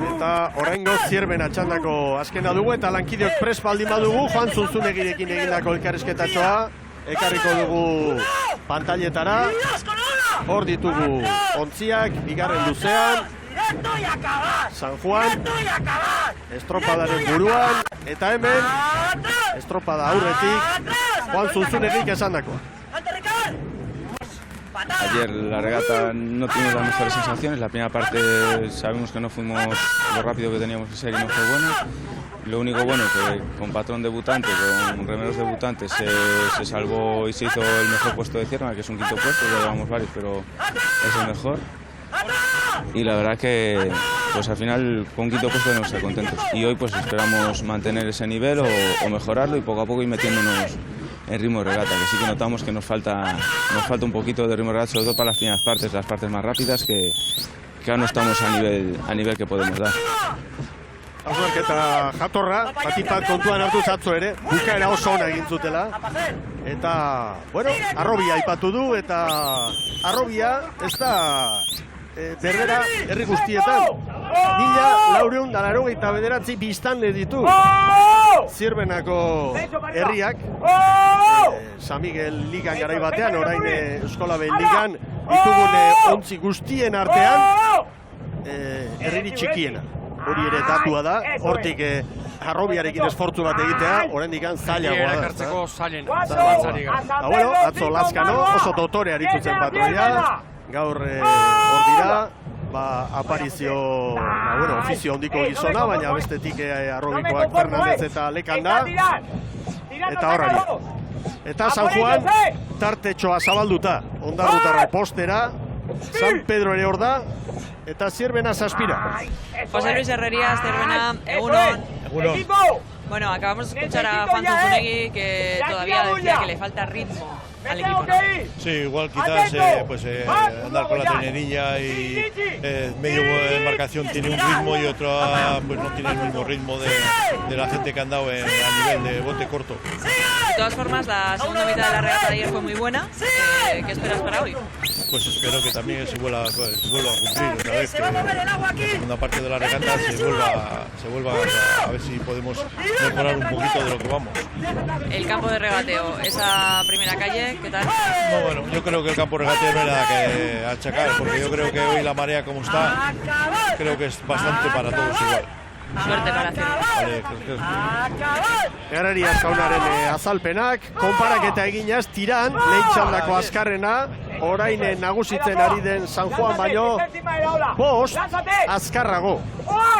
Eta oraingo Zierbena txandako azkena dugu, eta lankideok prest baldin badugu, Juan Zunzunegirekin egindako elkarrizketatxoa ekarriko dugu pantailetara. Hor ditugu ontziak, bigarren luzean, San Juan, estropadaren buruan, eta hemen, estropada aurretik, Juan Zunzunegik esandakoa. Ayer la regata no tuvimos las mejores sensaciones, la primera parte sabemos que no fuimos lo rápido que teníamos que ser y no fue bueno. Lo único bueno que con patrón debutante, con remeros debutantes, se salvó y se hizo el mejor puesto de Cierva, que es un quinto puesto, ya llevamos varios, pero es el mejor. Y la verdad que pues al final con quinto puesto debemos estar contentos. Y hoy pues esperamos mantener ese nivel o mejorarlo y poco a poco ir metiéndonos en ritmo de regata, que sí que notamos que nos falta un poquito de ritmo de regata, sobre todo para las primeras partes, las partes más rápidas, que aún no estamos a nivel que podemos dar. hausnarketa jatorra, batipat kontuan hartu zatzo ere, bukaera oso ona egin zutela. Eta, bueno, Arrobia aipatu du, eta Arrobia ez da berbera herri guztietan. 1489 biztanle ditu Zirbenako herriak. San Miguel Ligan garai batean, orain Eskola Behin Ligan, ditugun ontzi guztien artean herriri txikiena. Hori ere datua da, hortik Arrobiarekin esfortzu bat egitea, oraindik zailagoa da. Erakartzeko zailena. Bueno, atzo Lazkano, oso dotore aritzutzen patroia, gaur hor dira, aparizio, ofizio hondiko gizona, baina bestetik Arrobikoak Fernandez eta Lekanda, eta horari. Eta San Juan, tartetxoa zabalduta, ondarrutarra postera, San Pedro ere hor da, eta Zierbena zazpira. José Luis Herrerías, Zierbena, egunon. Bueno, acabamos de escuchar a Juan Zunzunegui que todavía decía que le falta ritmo al equipo, ¿no? Sí, igual quizás andar con la trinerilla y medio de marcación tiene un ritmo y otro pues no tiene el mismo ritmo de la gente que ha andado a nivel de bote corto. De todas formas, la segunda mitad de la regata de ayer fue muy buena. ¿Qué esperas para hoy? Pues espero que también se vuelva a cumplir otra vez, que la segunda parte de la regata se vuelva a ver si podemos mejorar un poquito de lo que vamos. El campo de regateo, esa primera calle, ¿qué tal? No, bueno, yo creo que el campo de regateo no hay nada que achacar, porque yo creo que hoy la marea como está, creo que es bastante para todos igual. Suerte para hacer. Herrerías jaunaren azalpenak, konparaketa eginaz, tiran, lehitxaldako azkarrena, orain nagusitzen ari den San Juan baino, bost azkarrago.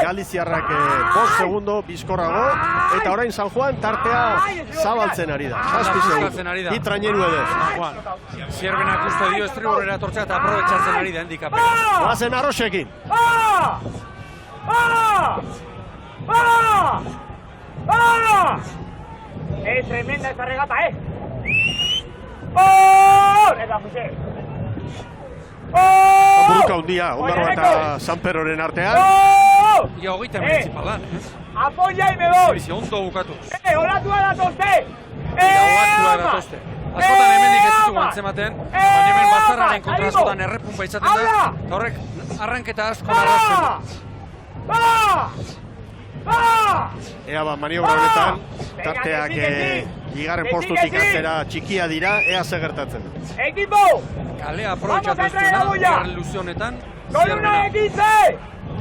Galiziarrak 5 segundo bizkorrago, eta orain San Juan tartea zabaltzen ari da. 7 segundo. Bi traineru edo. Zierbenak uste dio estriborrera tortzea eta aprobetxatzen ari da handikapena. Guazen Arrosekin. Es tremenda esta regata, Buruka hundia, Ondarroa eta San Pedroren artean. Ia hogeita municipal Apoya y me voy. Bizio, ondo bukatu. Olatua datozte. Olatua datozte. Askotan hemendik ez ditu antzematen, baina hemen batzarraren kontra askotan errepunpa izaten da, eta horrek arranketa asko narrazten du. Ea maniobra honetan, tarteak bigarren postutik atzera txikia dira, ea ze gertatzen. Equipo! Kalea aprobetxatu zuena, bigarren luze honetan, Zierbena.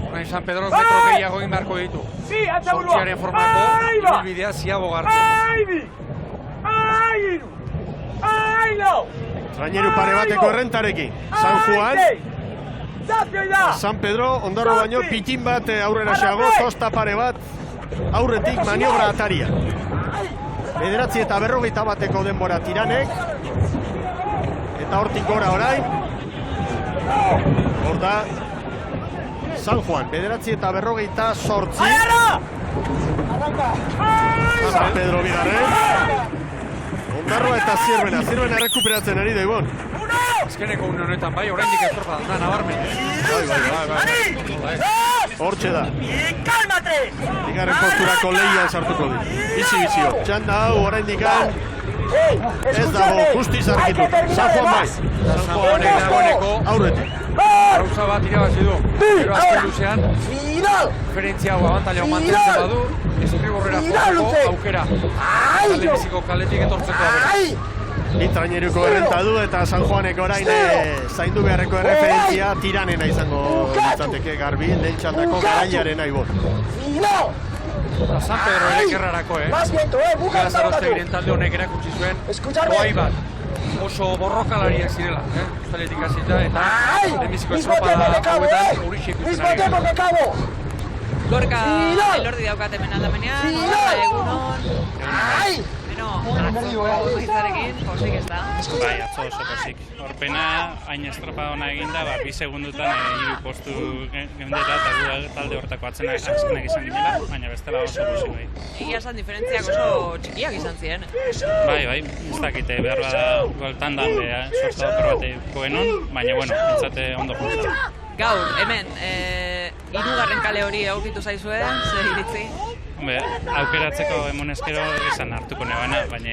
Orain San Pedro metro gehiago egin beharko ditu. Zortziaren formako, ibilbidea ziago gartzen. Traineru pare bateko errentarekin. San Juan, San Pedro, Ondarro baino, pitin bat aurrera xeago, tosta pare bat, aurretik maniobra ataria. 9:40 denbora tiranek, eta hortik gora orain, hor da, San Juan, 9:48. San Pedro bigarren, Ondarroa eta Zierbena errekuperatzen ari da Ibon. Azkeneko une honetan bai, oraindik estropa da, nabarmen. Bai. Hortxe da. Bigarren posturako lehian sartuko di. Bizi-bizio. Txanda hau oraindik ez dago justiz argitut. San Juan bai. San Juanek dagoeneko aurretik. Gauza bat irabazi du. Gero azken luzean, diferentzia hau abantaila mantentzen badu, Escriborrera jokako aukera. Talde biziko kaletik etortzeko abera. Bi traineruko errenta du eta San Juanek orain zaindu beharreko erreferentzia tiranena izango litzateke garbi, lehen txandako garaiaren Ibon. San Pedro ere kerrarako, Garazaroztegiren talde honek erakutsi zuen, oai bat. Oso borrokalariak zirela, Uztaletik hasita eta lehenbiziko estropada hauetan horixe ikusten ari gara. Gorka elordi daukat hemen aldamenean, egunon. Atzo izarrekin, posik ez da? Bai, atzo oso posik. Horpena, hain estropa hona eginda, 2 segundutan 3 postu gendela eta talde hortako azkenak izan ginela, baina bestela oso posik bai. Egia esan diferentziak oso txikiak izan ziren. Bai, ez dakite behar bada goltan dan sortador batekoenon, baina bueno, entzate ondo funtza. Gaur, hemen, hirugarren kale hori aurkitu zaizue, zer iritzi? Aukeratzeko emonezkero esan hartuko nebana, baina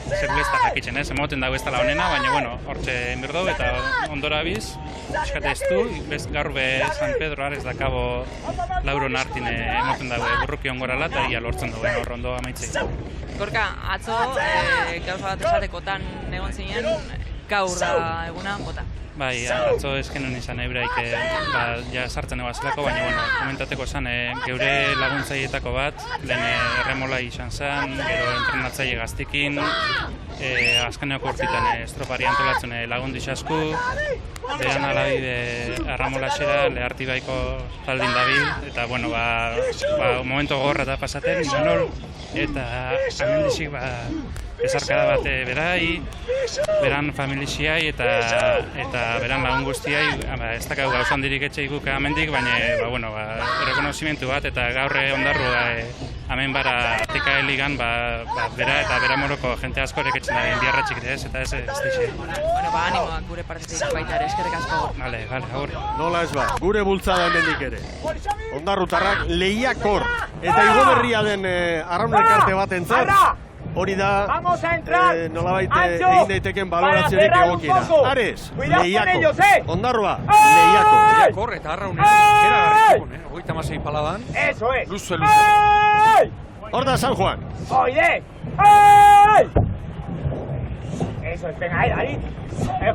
segur ez da jakitzen, emoten dago ez dela honena, baina bueno, hortxe enberdau eta ondora biz, eskate ez du, gaur be San Pedro Ares da kabo Lauron hartin emoten dago burruki ongorala eta ia lortzen dago hor ondo amaitzei. Gorka, atzo gauza bat esatekotan egon zinen, gaur da eguna bota. Bai, atzo eskenun izan ebraik ja sartzen egoazlako, baina bueno, komentateko esan geure laguntzaietako bat, lehen erremola izan zen, gero entrenatzaile gaztikin, azkeneoko urtitan estropari antolatzen lagundu izasku, beran alabide arramolaxera leharti baiko taldin dabil, eta bueno, momento gogorra da pasaten, nonol, eta amendizik ezarkada bat berai, beran familiziai eta beran lagun guztiai, ez dakau gauzan dirik etxe ikuk amendik, baina errekonozimentu bat eta gaur ondarru hemen bara TKL ligan bera eta bera moroko jente asko ereketzen da indiarratxik ez, eta ez dixe. Bueno, animoak gure partetik baita ere, eskerrik asko. Vale, agur. Nola ez ba, gure bultzada hemendik ere. Ondarrutarrak lehiakor eta igoberria den arraun elkarte bat entzat. Hori da, nolabait egin daiteken baloraziorik egokiena. Ares, lehiako. Ondarroa, lehiako. Lehiakor eta arraunen, era garrikon, 36 paladan. Eso es. Luze. Hor da San Juan. Oide. Eso es, venga, ahí.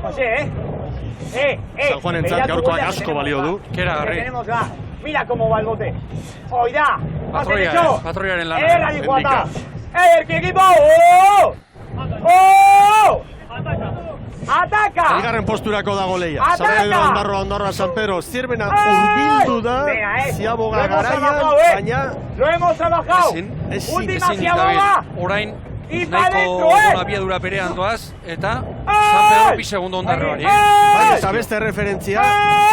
José, San Juan entzat gaurkoak asko balio du. Kera garri. Mira cómo va el bote. Oida. Patroiaren lana. Endika. ¡El equipo! ¡Oh! ¡Oh! ¡Ataca! Bigarren posturako dago lehia. San Pedro, Ondarroa, San Pedro. Zirbena urbildu da, Ziaboga garaian, baina... ¡Lo hemos trabajado! ¡Última Ziaboga! Orain, nahiko abiadura berean doaz, eta San Pedro bi segundo Ondarroari. Baina eta beste referentzia,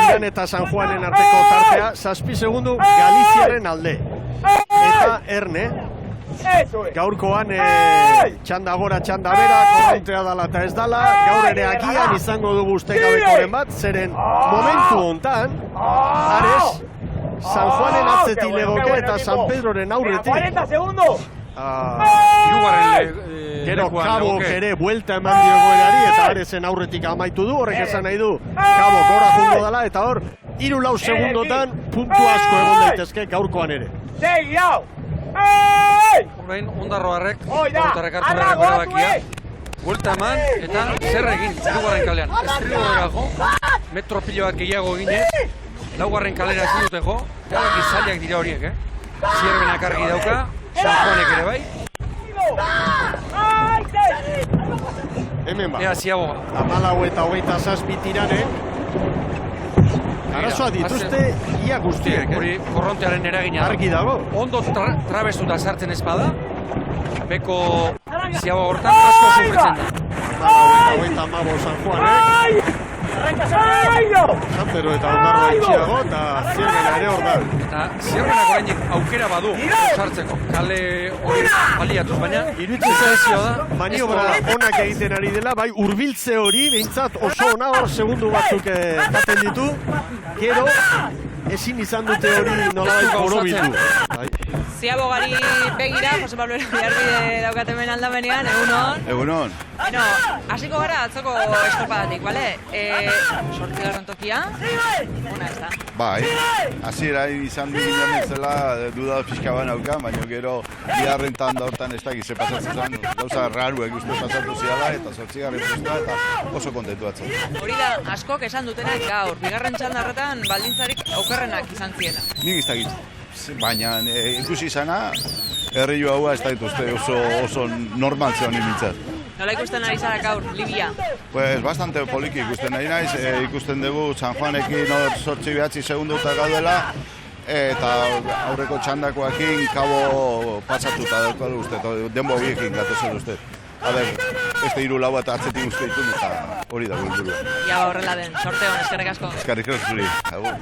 Ziran eta San Juanen arteko tartea, 7 segundu Galiziaren alde. Eta Erne, gaurkoan txanda gora, txanda bera, korrontea dala eta ez dala, gaur ere agian izango dugu ustekabekoren bat, zeren momentu hontan, Ares, San Juanen atzetik legoke eta San Pedroren aurretik. 40 segundos! Gero Kabok ere buelta eman diogoerari eta Aresen aurretik amaitu du, horrek esan nahi du Kabok gora jungo dela eta hor 3-4 segundotan puntu asko egon daitezke gaurkoan ere. Segiau! Orain, Ondarroarrek, Ondarrek hartu beharreko erabakia, buelta eman eta zer egin, hirugarren kalean. Estribo erago, metro pilo bat gehiago eginez, laugarren kalera ezin dute jo, erabaki zailak dira horiek, Zierbenak argi dauka, San Juanek ere bai. Hemen ba, Ea Ziaboga. 14 eta 27 tiranek, arazoa dituzte ia guztiek, Hori korrontearen eragina argi dago. Ondo trabestuta sartzen ez bada, beko Ziaboga hortan asko sufritzen da. 25 San Juanek, San Pedro eta Ondarroa itxiago eta Zierbena ere hor da. Eta Zierbenak orainik aukera badu sartzeko, kale hori baliatuz, baina Iruditzen zaizio da, maniobra onak egiten ari dela, bai hurbiltze hori, behintzat oso ona hor segundu batzuk jaten ditu, gero ezin izan dute hori nolabait borobildu. Ziabogari begira, Jose Pablo Erbiarbide daukatemen aldamenean, egunon. Egunon. Bueno, hasiko gara atzoko estropadatik, bale? 8. tokia, ona ez da. Bai, hasiera izan du ginen zela duda pixka bat naukan, baina gero bigarren tanda hortan ez dakiz pasatzen zen, gauza raruek uste pasatu ziala eta 8. postua eta oso kontentu atzen. Hori da, askok esan dutenak gaur, bigarren txanda horretan baldintzarik okerrenak izan ziena. Nik ez dakit, baina ikusi izana, herri joa ez da dituzte oso normal zeon imintzat. Nola ikusten ari zara gaur, Libia? Pues bastante poliki ikusten nahi naiz, ikusten dugu San Juanekin 8-9 segunduta gaudela, eta aurreko txandakoekin kabo pasatuta daukadu uste, denbo biekin gatozen uste. A ber, beste 3-4 eta atzetik uste ditun eta hori da gulburua. Ia horrela den, sorte hon, eskerrik asko. Eskerrik asko zuri, agur.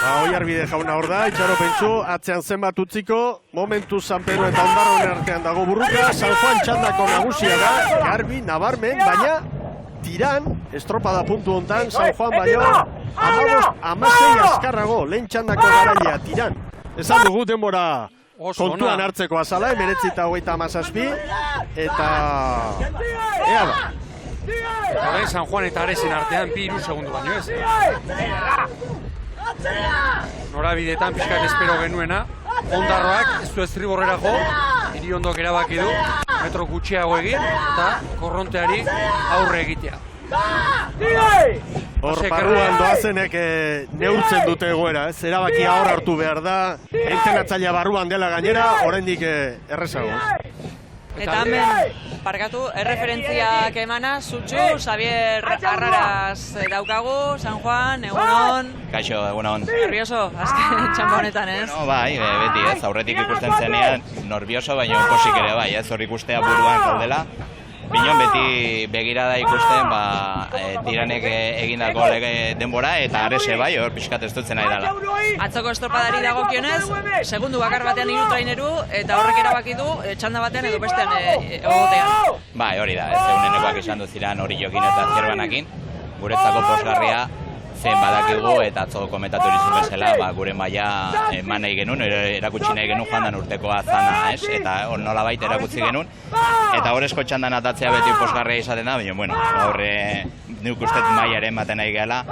Oiarbide jauna hor da, itxaropentsu, atzean zenbat utziko, momentu San Pedro eta Ondarroen artean dago burruka, San Juan txandako nagusia da, garbi, nabarmen, baina tiran, estropada puntu hontan, San Juan baino, Amasei azkarrago, lehen txandako garailea tiran. Esan dugu denbora kontuan hartzeko azala, 19:37, eta... ea ba. Eta lehen San Juan eta Aresen artean 2 segundu baino ez. Norabidetan pixkat espero genuena. Ondarroak ez du estriborrera jo, Iriondok erabaki du, metro gutxiago egin, eta korronteari aurre egitea. Hor barruan doazenek neurtzen dute egoera, ez? Erabakia hor hartu behar da, entrenatzailea barruan dela gainera, oraindik errezago. Eta hemen, parkatu, erreferentziak emana, Sutxu, Xavier Arraraz daukagu, San Juan, egunon. Kaixo, egunon. Nervioso, azken txamba honetan, ez? No, bai, beti ez, aurretik ikusten zenean, nervioso, baina posik ere bai, ez, hor ikustea buruan gaudela. Binon beti begirada ikusten, tiranek egindako denbora, eta Arese bai, hor pixkat ez dutzen nahi dela. Atzoko estropadari dagokionez, segundu bakar batean 3 traineru, eta horrek erabaki du, txanda batean edo bestean egotea. Bai, hori da, ez egunenekoak izan duziran hori jokin eta zerbanakin, guretzako posgarria zen badakigu, eta atzo komentatu izun bezala, gure maila eman nahi genuen, erakutsi nahi genuen joan dan urtekoa zana, ez? Eta nola baita erakutsi genuen, eta horrezko txandan atatzea beti posgarria izaten da, baina, bueno, horre nik ustet mailaren baten nahi gehala,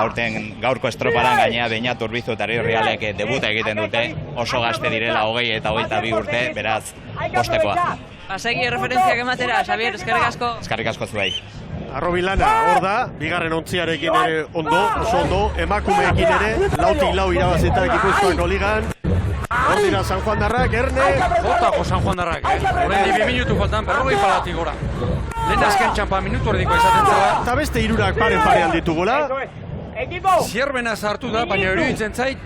aurten gaurko estroparan gainea Beñat, Urbizu eta Rialek debuta egiten dute, oso gazte direla 20 eta 22 urte, beraz, postekoa. Segi referentziak ematera, Xavier, eskerrik asko. Eskerrik asko zuei. Arrobilana, hor da, bigarren ontziarekin ere oso ondo, emakumeekin ere, 4-4 irabazita Gipuzkoako ligan. Hor dira San Juan darrak, Erne. Jotako San Juan darrak, Horrein 2 minutu faltan, 40 palatik gora. Lehen azken txampa minutu erdiko izaten zela. Eta beste irurak pare-parean ditugula. Zierbena sartu da, baina iruditzen zait,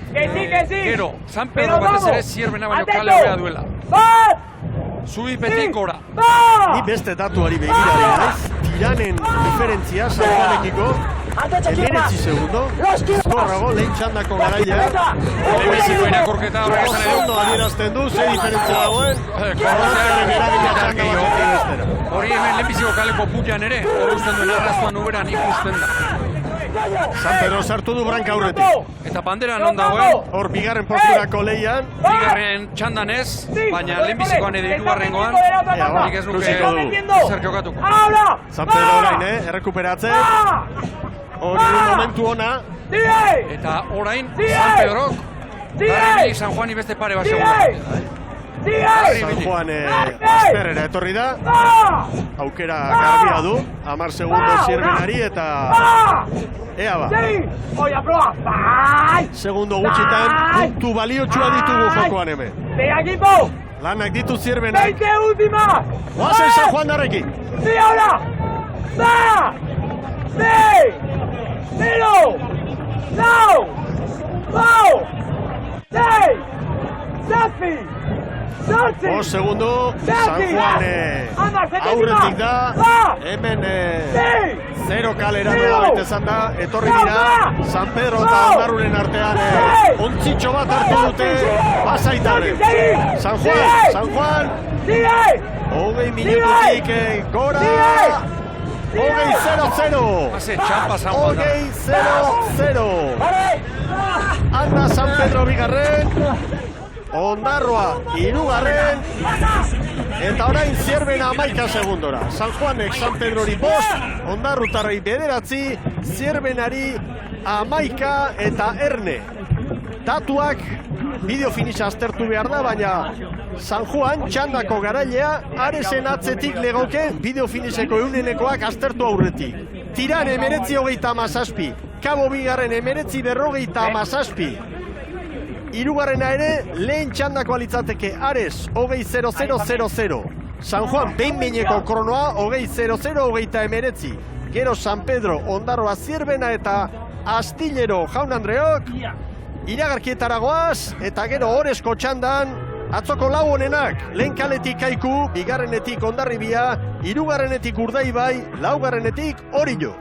gero, San Pedro batez ere Zierbena baino kale hobea duela. Zubipetik gora. Ni beste datuari begirari naiz, tiranen diferentzia San Juanekiko, 19 segundo, gorrago lehen txandako garailea. Lehenbiziko irakorketa horrek esan edo. Ondo adierazten du, ze diferentzia dagoen, korrontearen eragina txanda batetik bestera. Hori hemen lehenbiziko kaleko putian ere, hori usten duen arrastuan uberan ikusten da. San Pedro sartu du branka aurretik. Eta bandera non dagoen? Hor bigarren posturako lehian. Bigarren txandan ez, baina lehenbizikoan edo hirugarrengoan, nik ez nuke zer jokatuko. San Pedro orain, errekuperatzen. Hori momentu ona. Eta orain, San Pedrok, Darri San Juani beste pare bat segunda. San Juan azterrera etorri da, aukera garbia du, 10 segundo Zierbenari eta ea ba. Segundo gutxitan, puntu baliotsua ditugu jokoan hemen. Lanak ditu Zierbenak. Oazen San Juan darrekin. Os segundo, San Juan aurretik da, hemen 0 kalera nola baita izan da, etorri dira, San Pedro eta Ondarruren artean ontzitxo bat hartu dute, basaitare. San Juan, 20 minututik gora, 0-0. Hace txampa San Juan. 0-0. Anda San Pedro bigarren. Ondarroa irugarren, eta orain Zierbena 11 segundora. San Juanek San Pedrori 5, Ondarrutarrei 9, Zierbenari 11 eta Erne. Datuak bideo finisa aztertu behar da, baina San Juan txandako garailea Aresen atzetik legoke bideo finiseko eunenekoak aztertu aurretik. Tiran 19:37, Kabo bigarren 19:47. Hirugarrena ere, lehen txandako alitzateke Ares, 20-0-0-0-0. San Juan, behin-behineko kronoa, 20-0-0-19. Gero San Pedro, Ondarroa, Zierbena eta Astillero Jaun Andreok. Iragarkietara goaz, eta gero Orezko txandan, atzoko lau honenak, lehen kaletik Kaiku, bigarrenetik Hondarribia, hirugarrenetik Urdaibai, laugarrenetik Orillo.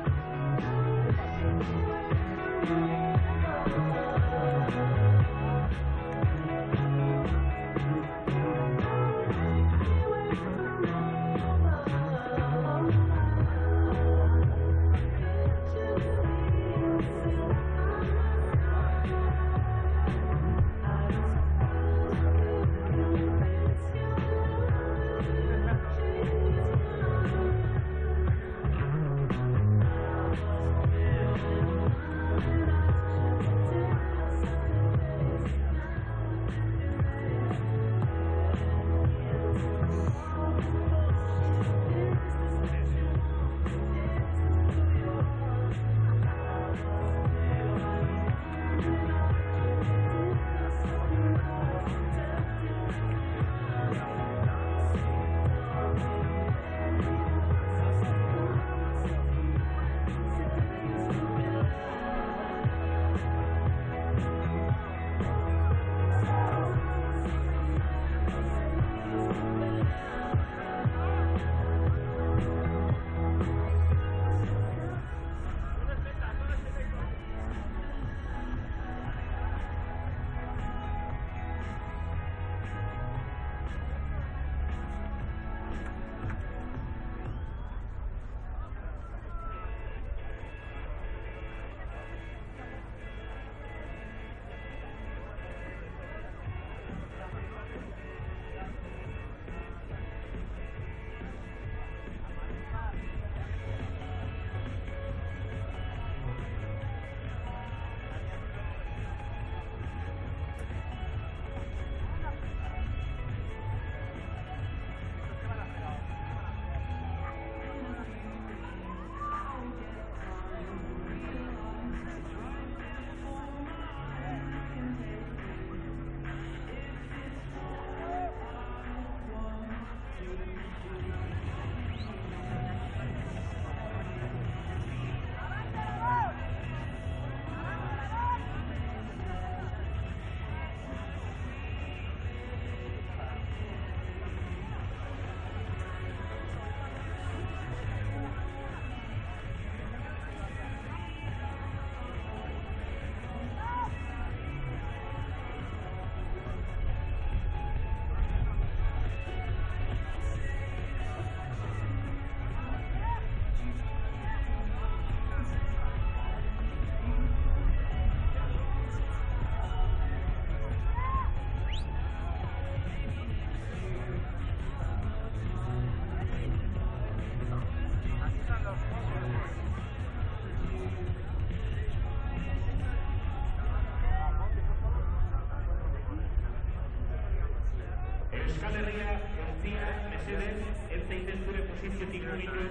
mesedez, ez zaitez zure posiziotik mugitu,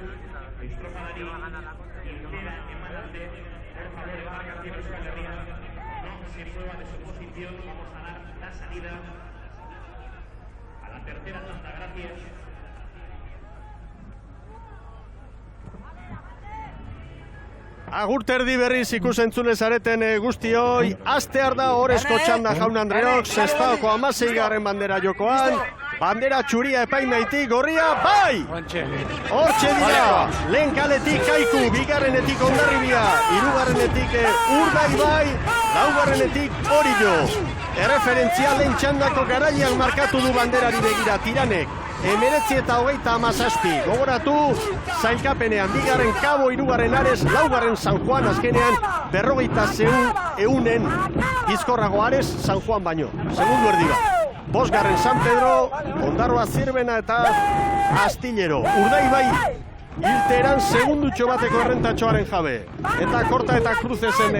estropadari irtera eman arte, por favor, embarcación Euskal Herria, no se mueva de su posición, vamos a dar la salida a la tercera tanda, gracias. Agur terdi berriz ikusentzule zareten guztioi, astear da Orezko txanda jaun Andreok, Sestaoko 16. bandera jokoan, bandera txuria epaimaitik, gorria, bai! Hortxe dira, lehen kaletik Kaiku, bigarrenetik Hondarribia, hirugarrenetik Urdaibai, laugarrenetik Orillo. Erreferentzia lehen txandako garailean markatu du banderari begira Tiranek. 19:27, gogoratu, zailkapenean, bigarren Kabo, hirugarren Ares, laugarren San Juan, azkenean, 40 bizkorrago Ares, San Juan baino. Segundu erdiba. Bosgarren San Pedro, Ondarroa Zirbena eta Astillero. Urdaibai, Ilteran segundutxo bateko errentatxoaren jabe. Eta Korta eta Cruzezen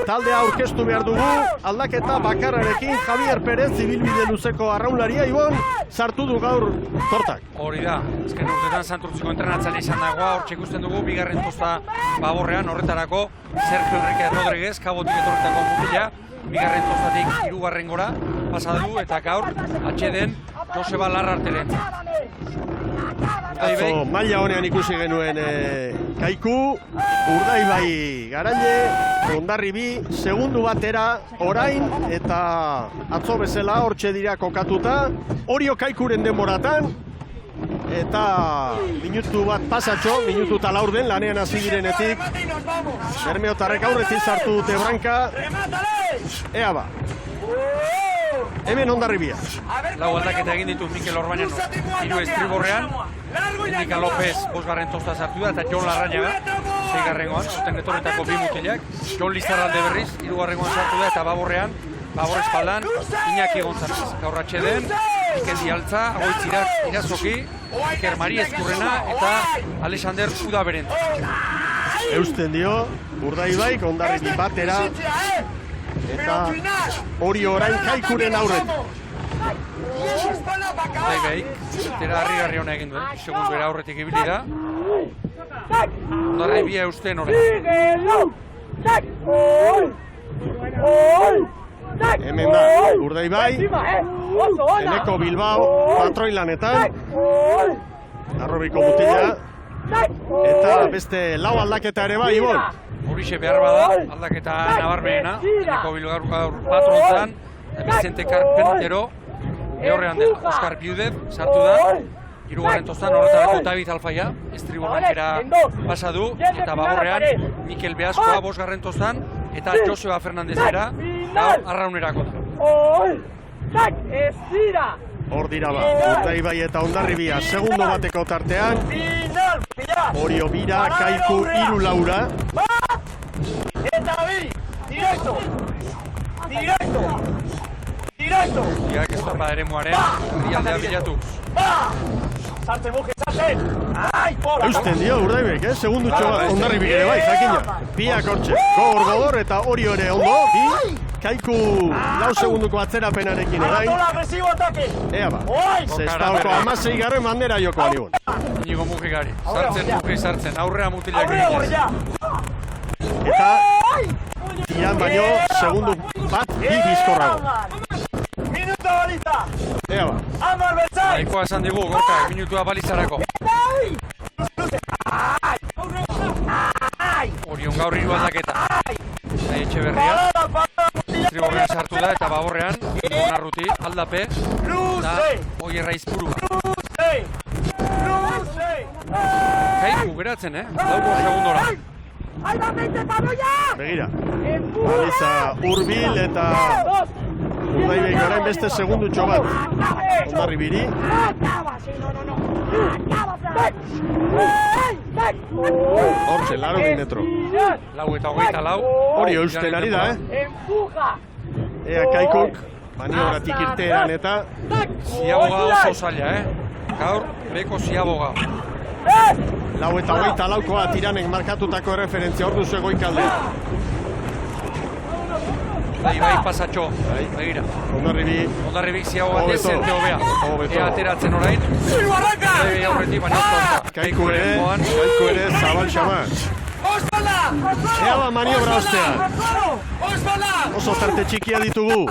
taldea aurkeztu behar dugu. Aldaketa bakarrarekin Javier Perez, ibilbide luzeko arraunlaria, Ibon, sartu du gaur Kortak. Hori da, ezken urtetan Santurtziko entrenatzaile izan dagoa, hortxe ikusten dugu, bigarren tosta baborrean, horretarako Sergio Enrique Rodríguez, Kabotik etorretako mutila, bigarren tostatik hirugarren gora pasadu, eta gaur atxeden Joseba Larrartelen. Atzo, maila honean ikusi genuen Kaiku, Urdaibai garaile, Hondarribi, segundu batera orain, eta atzo bezala hortxe dira kokatuta, Orio Kaikuren denboratan, eta minutu bat pasatxo, minutu eta laurden, lanean hasi direnetik, Bermeotarrek aurretik sartu dute branka, ea ba. Hemen Hondarribia. Lau aldaketa egin ditu Mikel Orbañano, hiru estriborrean, Indika López bosgarren tosta sartu da, eta Jon Larrañaga, seigarrengoan, sosten etorretako bi mutilak, Jon Lizarralde berriz, hirugarrengoan sartu da, eta baborrean, babor espaldan, Iñaki González. Gaur atxeden, Mikel Dialtza, Agoitz Irazoki, Iker Mari Ezkurrena, eta Alexander Udaberent. Eusten dio, Urdaibai, Hondarribi batera, eta hori orain Kaikuren aurret. Urdaibaik, zutera harri-garri hona egin duen, segundu era aurretik ibili da. Hondarribia eusten hori. Hemen da, Urdaibai, Eneko Bilbao, patroin lanetan, Arrobiko mutila, eta beste lau aldaketa ere bai, Ibon. Horixe behar bada, aldaketa nabarmenena, Eneko Bilbao gaur patronzan, Vicente Carpentero, Ehorrean dela, Oskar Biudez, sartu da, hirugarren tostan horretarako David Alfaia, estriborrankera pasa du, eta baborrean Mikel Beazkoa bosgarren tostan, eta Joseba Fernandezera, gaur arraunerako da. Hor dira ba, Urdaibai eta Hondarribia, segundo bateko tartean, Orio Bira, Kaiku, Iru Laura. Eta bi, directo! Iak ez torba ere muaren, herrialdea bilatu. Sartzen buke, sartzen! Ai, bola! Eusten dio Urdaibaik, segundutxo Hondarribik ere bai, jakina. Biak hortxe, gogor eta Orio ere ondo, bi, Kaiku lau segunduko atzerapenarekin erain. Ea ba, Sestaoko 16. bandera jokoan Ibon. Inigo Mujigari, sartzen, aurrea mutilak eginez. Eta tiran baino, segundu bat, bi bizkorrago. Minuto baliza! Ea ba. Amar Betzai! Nahikoa esan digu, Gorka, minutua balizarako. Orion gaur hiru aldaketa. Nahi Etxeberria. Estriborrean sartu da, eta baborrean, Bonarruti, Aldape, eta Oierra Izpurua. Kaiku geratzen, Lauko segundora. Begira, baliza hurbil eta Urdaibaik orain beste segundutxo bat. Hondarribiri. Hortxe, 80 metro. Lau eta hogeita lau. Hori eusten ari da, Ea Kaikuk, maniobratik irteeran eta Ziaboga oso zaila, Gaur, beko ziaboga. Lau eta hogeita laukoa Tiranek markatutako referentzia hor duzu egoikaldea. Urdaibai pasatxo, begira. Hondarribik ziago bat ez zerte hobea. Ea ateratzen orain. Urdaibai aurretik, baina kontra. Kaiku ere zabal xaman. Ea ba maniobra ostean. Oso tarte txikia ditugu.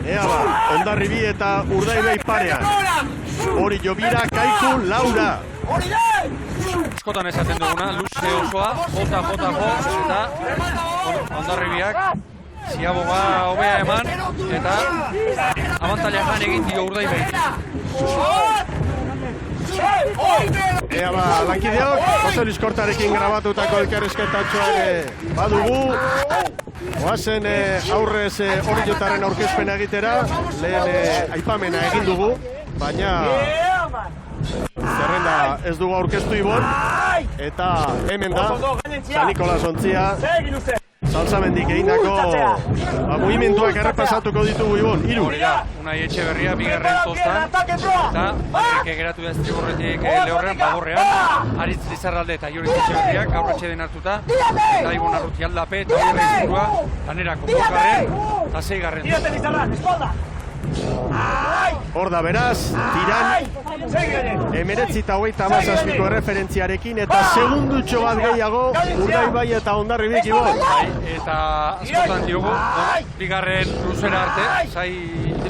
Ea ba, Hondarribi eta Urdaibai parean. Hori Jobira, Kaiku, Laura. Eskotan esaten duguna, luze osoa, jota, eta Hondarribiak ziaboga hobea eman, eta abantailakan egin dio Urdaibai. Ea ba, lankideok, Jose Luis Kortarekin grabatutako elkarrizketatxoa ere badugu. Oazen aurrez Orillotaren aurkezpena egitera, lehen aipamena egin dugu, baina zerrenda ez dugu aurkeztu Ibon, eta hemen da, San Nikolas ontzia, Salsamendik egindako mugimenduak errepasatuko ditugu Ibon, 3. Hori da, Unai Etxeberria bigarren tostan, eta Enrique geratu da estriborretik lehorrean, bagorrean, Aritz Lizarralde eta Joris Etxeberriak gaur atxeden hartuta, eta Ibon Arruti aldape, eta Horre izurua, lanerako 5. eta 6. Hor da beraz, tiran, 19:27 erreferentziarekin, eta segundutxo bat gehiago, Urdaibai eta Hondarribik Ibon. Eta askotan diogu, bigarren luzera arte,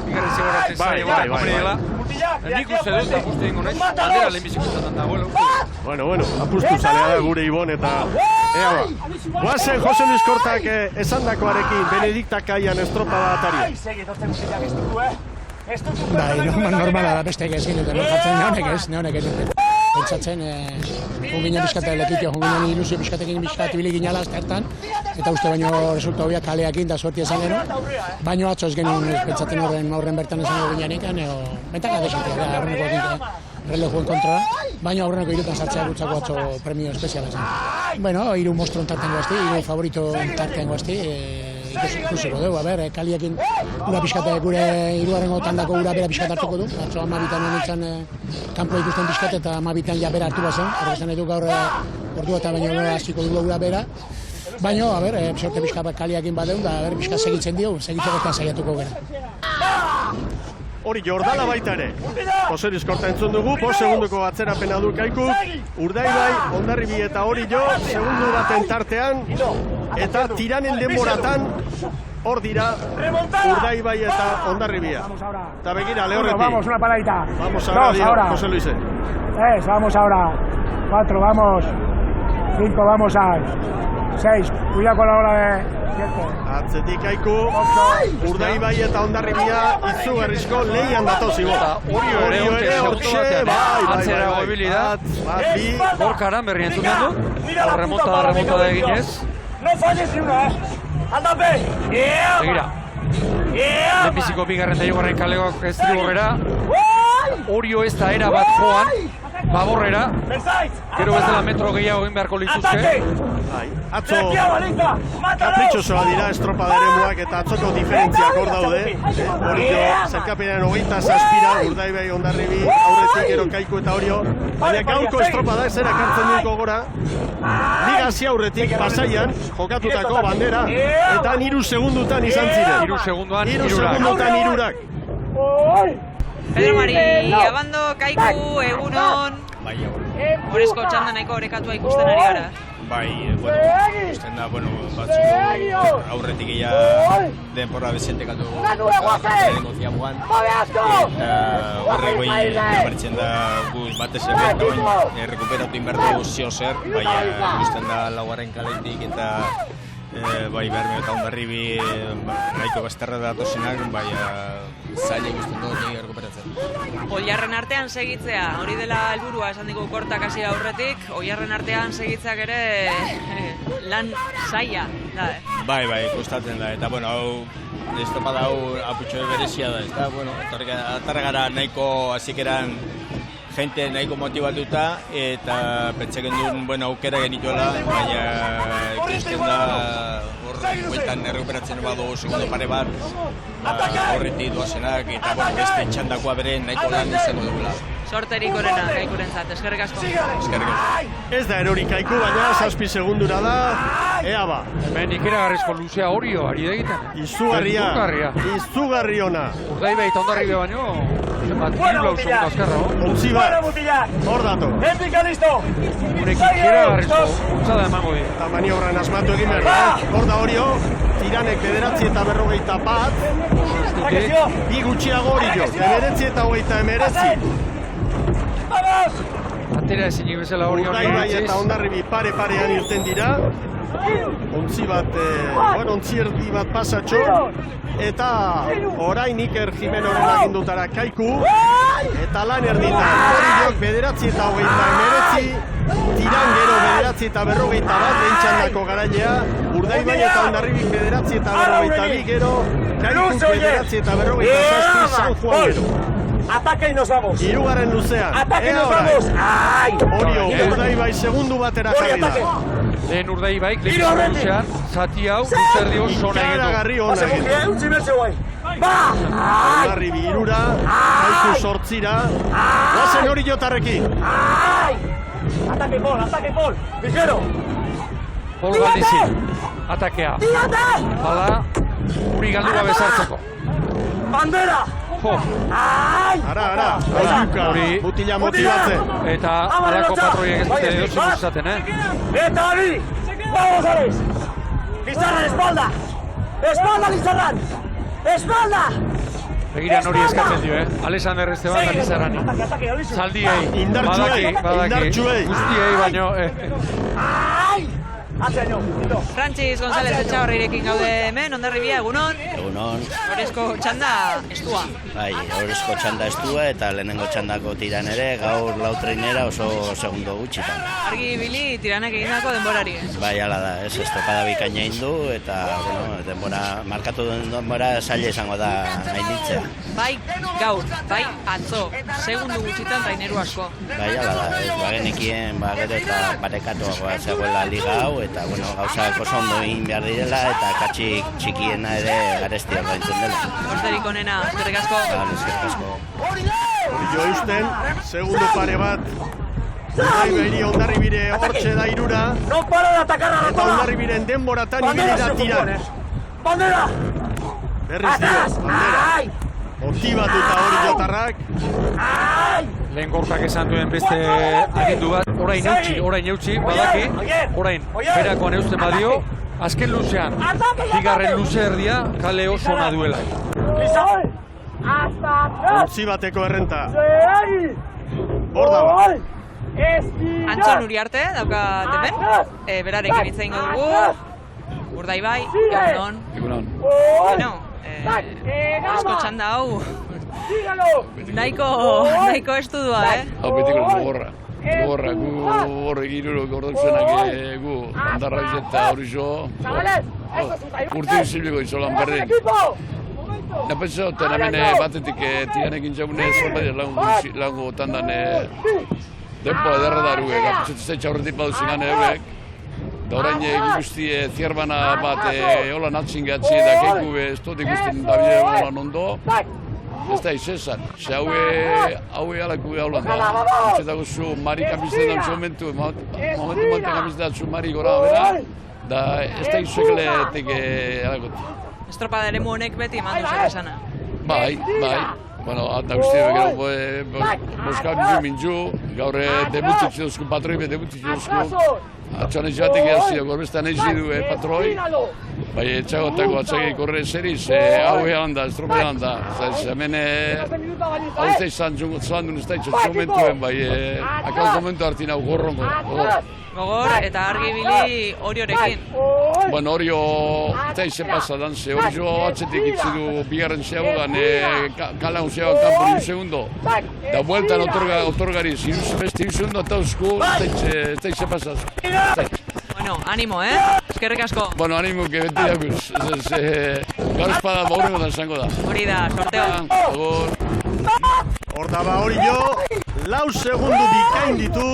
bigarren zigor arte, zai egon dela. Nik uste dut, apustu dingo nahi, aldera lehenbizikuntzatzen dagoela. Bueno, apustu zalea da gure Ibon, eta ea ba. Guazen Jose Luis Kortak esandakoarekin, Benedikta Kaian estropada atari. Bai, normala da beste egin dute, neonek ez dute. Pentsatzen, junginen bizkata lekitio, junginen ilusio bizkatekin bizkat ibili ginala aztertan, eta uste baino resulta hobiak kaleakin da suerti esan gero, baino atzo ez genuen pentsatzen horren bertan esan gineanik, bentak adesatea, horreneko egin relojuen kontra, baina aurreneko irutan sartzea gutzako atzo premio espeziala esan. Bueno, 3 mostron tartean goazti, 3 favorito tartean goazti, ikusiko dugu, kaliekin ura pixkate gure 3. tandako ura bera pixkat hartuko du. Atzo 12 honetan kanpo ikusten pixkat eta 12 ja bera hartu bazen. Horrezen edu gaur ordu eta baino gora hasiko dugu ura bera. Baina, sorte pixkat kaliekin badeun, da pixkat segitzen dio, segitzeko eta saiatuko gara. Hori Jordala baita ere. Jose Luis Korta entzun dugu, 5 segunduko atzerapena du Kaikuk, Urdaibai, Hondarribi eta hori jo, segundu baten tartean, eta tiranen denboratan, hor dira, Urdaibai eta Hondarribia. Eta begira, lehorretik. Vamos, una paradita. Vamos ahora, dio Jose Luis. Vamos ahora. 4, vamos. 5, vamos a 6. Cuidado con la ola de... Atzetik Kaiku, Urdaibai eta Hondarribia izugarrizko lehian datoz Ibon. Orio ere hortxe, atzera goibili da, gorkaran berri entzuten du, remonta da eginez. No falles ni una, Aldape! Begira, lehenbiziko bigarren da jogaren kalegoak estriborrera, Orio ez da era bat joan, baborrera, gero bezala metro gehiago egin beharko lituzke. Atzo, kapritxosoa dira estropada eremuak eta atzoko diferentziak hor daude. Orio, zerkapenean 27, Urdaibai, Hondarribi, aurretik gero Kaiku eta Orio. Baina gaurko estropada ez erakartzen duko gora. Ligazia aurretik Pasaian jokatutako bandera eta 3 segundutan izan ziren. 3 segunduan 3 Pedro Mari, abando, Kaiku, egunon. Horezko txanda nahiko orekatua ikusten ari gara. Bai, ikusten da, batzuk aurretik ia denporra bezentekatu ziamuan. Eta horreko bertzen da guz batez egin rekuperatu inbertu zio zer, baina ikusten da laugarren kaletik eta bai Bermeo eta Hondarribi nahiko bazterra datozenak, baina zaila ikusten dut nire errekuperatzen. Oiarren artean segitzea, hori dela helburua esan digu Kortak hasi aurretik, Oiarren artean segitzeak ere lan zaila da. Bai, gustatzen da, eta hau estropada hau aputxo berezia da, eta atarra gara nahiko hasikeran gente nahiko motibatuta eta pentseken duen aukera genituela, baina ikusten da bueltan errekuperatzen badu segundo pare bat horretik doazenak eta beste txandakoa bere nahiko lan izango dugula. Sorterik onena Kaikurentzat, eskerrik asko. Ez da erori Kaiku, baina 7 segundura da, ea ba. Hemen ikeragarrizko luzea Orio ari da egiten. Izugarri ona. Urdaibai eta Hondarribia baino, zenbat, 3 segundo azkarra, Ontzi bat, hor dato. Honek ikeragarrizko untza da emango dira. Eta maniobran asmatu egin behar da. Hor da Orio, Tiranek 951, bi gutxiago Orio, 929. Atera ezinik bezala hori hori Urdaibai eta Hondarribi pare-parean irten dira. Ontzi bat, ontzi erdi bat pasatxo. Eta orain Iker Jimenoren agindutara Kaiku. Eta lan erditan Oriok 929. Tiran gero 951 lehentxandako garailea. Urdaibai eta Hondarribik 952 gero. Kaikuk 957 San Juan gero. Ataque y nos vamos. Hirugarren luzean. Ataque y nos vamos. ¡Ay! Orio, Urdaibai segundu batera jarri da. Lehen Urdaibaik, lehen luzean, zati hau, luzerdi oso Ikaragarri hona egin. Hondarribi irura, Kaiku 8. Guazen Orio tarrekin. Ataque Pol, ligero. Pol Galdizin, atakea. Hala, uri galdu gabe sartzeko. Bandera! Ara, Oiuka, mutila motibatzen. Eta alako patroiek ez dute dozik usaten, Eta hori! Vamos, Alex! Lizarran, espalda! Espalda, Lizarran! Espalda! Begiran hori eskatzen dio, Alexander Esteban da Lizarrani. Zaldiei, badaki, guztiei baino. Frantziz González Etxabarrirekin gaude hemen, Hondarribia, egunon. Egunon. Horezko txanda estua. Bai, horezko txanda estua eta lehenengo txandako tiran ere, gaur lau treinera oso segundo gutxitan. Argi bili tiranak egindako denborari. Bai, ala da, ez topada bikaina indu eta, denbora, markatu duen denbora zaila izango da gainditzea. Bai, gaur, bai, atzo, segundu gutxitan traineru asko. Bai, ala da, ez bagenekien, gero eta barekatuagoa zegoela liga hau, eta gauzak oso ondo egin behar direla eta katxik txikiena ere garesti ordaintzen dela. Osterik onena, eskerrik asko. Eskerrik asko. Orio eusten, segundu pare bat. Urdaibairi Hondarribire hortxe da irura. Eta Hondarribiren denboratan ibili da Tiran. Bandera! Berriz dio, bandera. Motibatuta Orio tarrak. Lehen gortak esan duen beste agindu bat, orain eutxi, badaki, orain berakoan eusten badio, azken luzean, bigarren luze erdia, kale oso ona duela. Ontzi bateko errenta. Hor da bat. Antxon Uriarte, dauka hemen, berarekin hitz egingo dugu. Urdaibai, egunon. Bueno, asko txanda hau. Nahiko estudua, Hau betiko gogorra, gu horrek irurok ordoxenak gu ondarraiz eta hori zo urte izilbiko izolan berdin. Napenso, hemen batetik tianekin txabune lagungo tandan denpo ederra daru, kapitzatzen txaurretik baduzinan eurek. Da orain guzti zierbana bat holan atzin gehatzi da keiku ez dut ikusten da bide holan ondo. Ez da izezan, ze haue alaku haulan da. Utzetako zu mari kamizten da momentu manten kamizten zu mari gora bera, da ez da izuekletik alakotu. Estropada ere honek beti eman duzen esana. Bai. Bueno, ata guzti gero boskak mintzu, gaur debutitzu duzku patroi, debutitzu duzku. Atxan ezatik egazio, gorbestan ezidu patroi. Bai, etxagotako atzagei korre zeriz, hau egan da, estropean da. Hemen, hau ez da izan zelandun ez da itxot momentuen, bai, akal momentu hartin hau gorrongo. Gogor eta argi bili Oriorekin. Bueno, Orio eta izen pasadan, ze Orio atzetik itzidu bigarren zeagogan, kalan zeagogan kanpo niun segundo. Da bueltan otorgariz, beste niun segundo eta uzku, ez da izen pasaz. Bueno, animo, eskerrik asko. Bueno, animo, que beti dakuz. Gaur espada baurrengo da izango da. Hori da, sorteo. Hor da ba Orio, 4 segundu bikain ditu.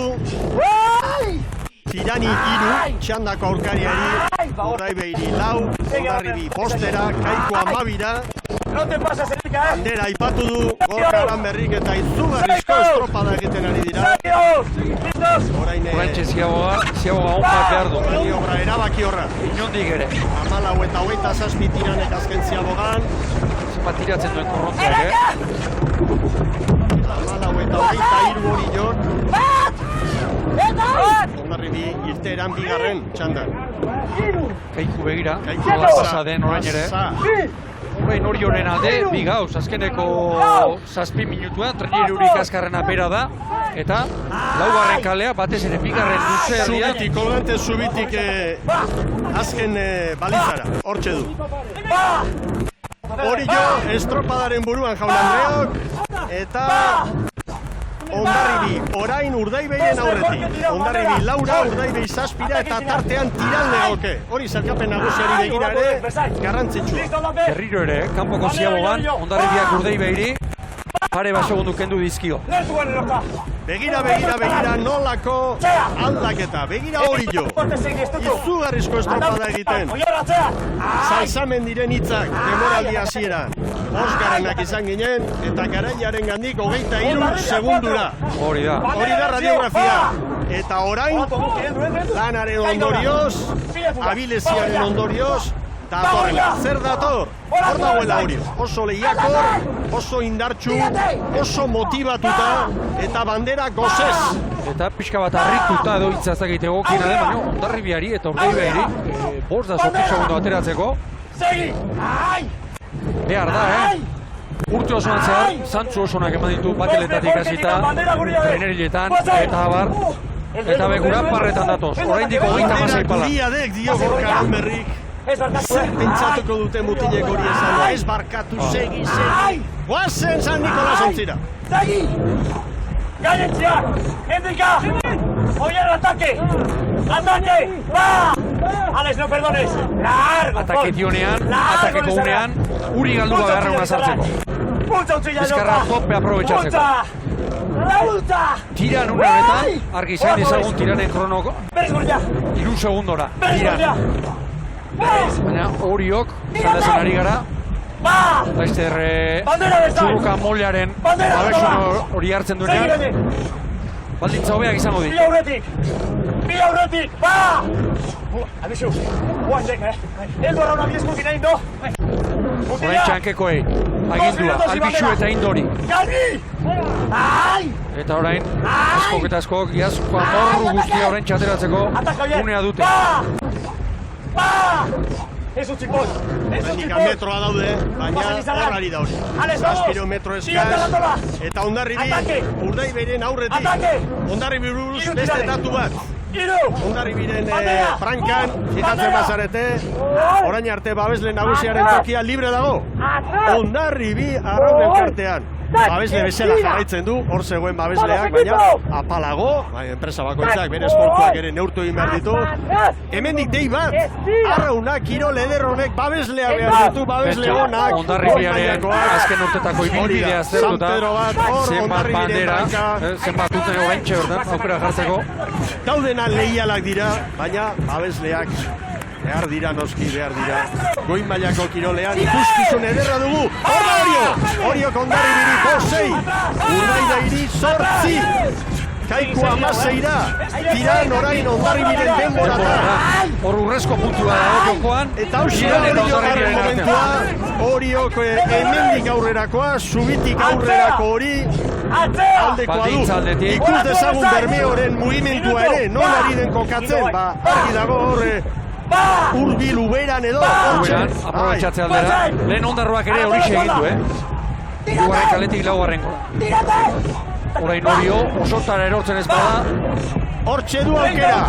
Tirani 3, txandako aurkariari, Urdaibairi 4, Hondarribi 5, Kaiku 12, Bandera aipatu du Gorka Aranberrik eta izugarrizko estropada egiten ari dira. Oraintxe ziaboga onpak behar du. Maniobra erabaki horra. Inondik ere. 14 eta 27 tiranek azken ziabogan. Zenbat tiratzen duen korrontziak, 14 eta 23 hori jon. Ondarribi irteeran bigarren txandan. Kaiku begira, nola pasa den orain ere. Orain hori honen alde, bi gauz, azkeneko 7 minutuan, trainerurik azkarrena bera da, eta laugarren kalea, batez ere bigarren luzealdia. Zubitik, kolgante zubitik azken balizara, hortxe du. Hori jo, estropadaren buruan jaun Andreok, eta Ondarribi, orain Urdaibeiren aurretik. Ondarribi Laura, Urdaibei zazpira eta tartean tiran legoke. Hori zelkapen nagusiari begira ere, garrantzitsua. Berriro ere, kanpoko ziabogan, Ondarribiak Urdaibeiri, pare bat segundu kendu dizkio. Begira, nolako aldaketa. Begira hori jo. Izugarrizko estropada egiten. Zalzamen diren hitzak demoraldi hasieran. Osgarrenak izan ginen, eta garaiaren gandik 23 segundura. Hori da radiografia. Eta orain, lanaren ondorioz, abileziaren ondorioz, datorrela. Zer dator? Hor dagoela hori. Oso lehiakor, oso indartsu, oso motibatuta, eta bandera gozez. Eta pixka bat harrituta edo hitzazakit egokina den, baina Ondarribiari eta Urdaibeiri bost da 8 segundo ateratzeko. Behar da, Urte osoan zehar, zantzu osonak eman ditu bateletatik hasita, treneriletan, eta abar, eta begura parretan datoz. Oraindik 36 pala. Guriadek dio Gorka Aranberrik. Zer pentsatuko dute mutilek hori esan, ez barkatu, segi. Guazen San Nikolas ontzira. Segi! Gainetxea! Hendrika! Oier, ataque! Ataque! Va! Alex, no perdones! Largo! Atake dionean, atakeko unean, uri galdu bagarra una sartzeko. Bizkarra tope aprobetxatzeko. Tiran una honetan, argi zain ezagun tiranen kronoko. 3 segundora, tiran. Baina horiok, zandazen ari gara, Laizter Txurruka molearen babesun hori hartzen duenean, baldintza hobeak izango dit. Bi aurretik, ba! Abisu, guazen, Eldo arrauna biezkokin egin do. Horain txankekoei, agindua, Albisu eta Indori. Eta orain, askok eta askok, iazko amorru guztia orain txateratzeko unea dute. Ez utzi poz! Mendika metroa daude, baina horrari da hori. Zazpiro metro eskaz, eta Ondarribi Urdaibeiren aurretik. Ondarribi buruz beste datu bat. Ondarribiren frankan, fijatzen bazarete, orain arte babesle nagusiaren tokia libre dago. Ondarribi Arraun elkartean. Babesle bezala jarraitzen du, hor zegoen babesleak, baina apalago, enpresa bakoitzak bere esportuak ere neurtu egin behar ditu. Hemendik dei bat, Arraunak, Kirol Ederronek babeslea behar ditu, babesle honak. Ondarribiaren azken urtetako ibilbidea zertuta, zenbat bandera, zenbat duten oraintxe bertan, aukera jartzeko. Daudena lehialak dira, baina babesleak behar dira, noski behar dira. Goi mailako kirolean ikuskizun ederra dugu. Horiok Ondarribiri 6, Urdaibeiri 8. Kaiku 16 da. Tiran orain Ondarribiren denbora da. Hor urrezko puntua da jokoan. Eta hausia Ondarribiren momentua. Horiok hemendik aurrerakoa, Zubitik aurrerako hori aldekoa du. Ikus dezagun Bermeoren mugimentua ere, non ari den kokatzen, argi dago horre. Urbil uberan edo Uberan, aprobetxatze aldera. Lehen Ondarroak ere hori egin du, Hirugarren kaletik laugarren gora. Orain Orio, osotara erortzen ez bada. Hortxe du aukera,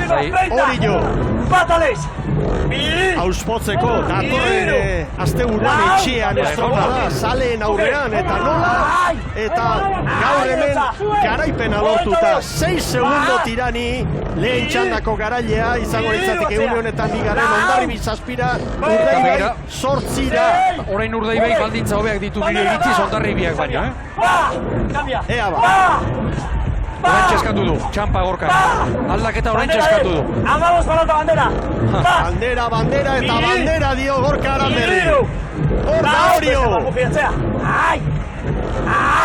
hori jo. Batales! Auspotzeko, datorren asteburuan etxean estropada, zaleen aurrean, eta nola, eta gaur hemen garaipena lortuta. 6 segundo tirani, lehen txandako garailea, izango litzatik egun honetan bigarren, Ondarribi 7, Urdaibai 8. Orain Urdaibai baldintza hobeak ditu nire iritziz Ondarribiak baino, Ea ba. Orain txeskatu du, txampa Gorka. Aldaketa orain txeskatu du. Amamos balota bandera. Bandera eta bandera dio Gorka Aranberri. Horda Orio!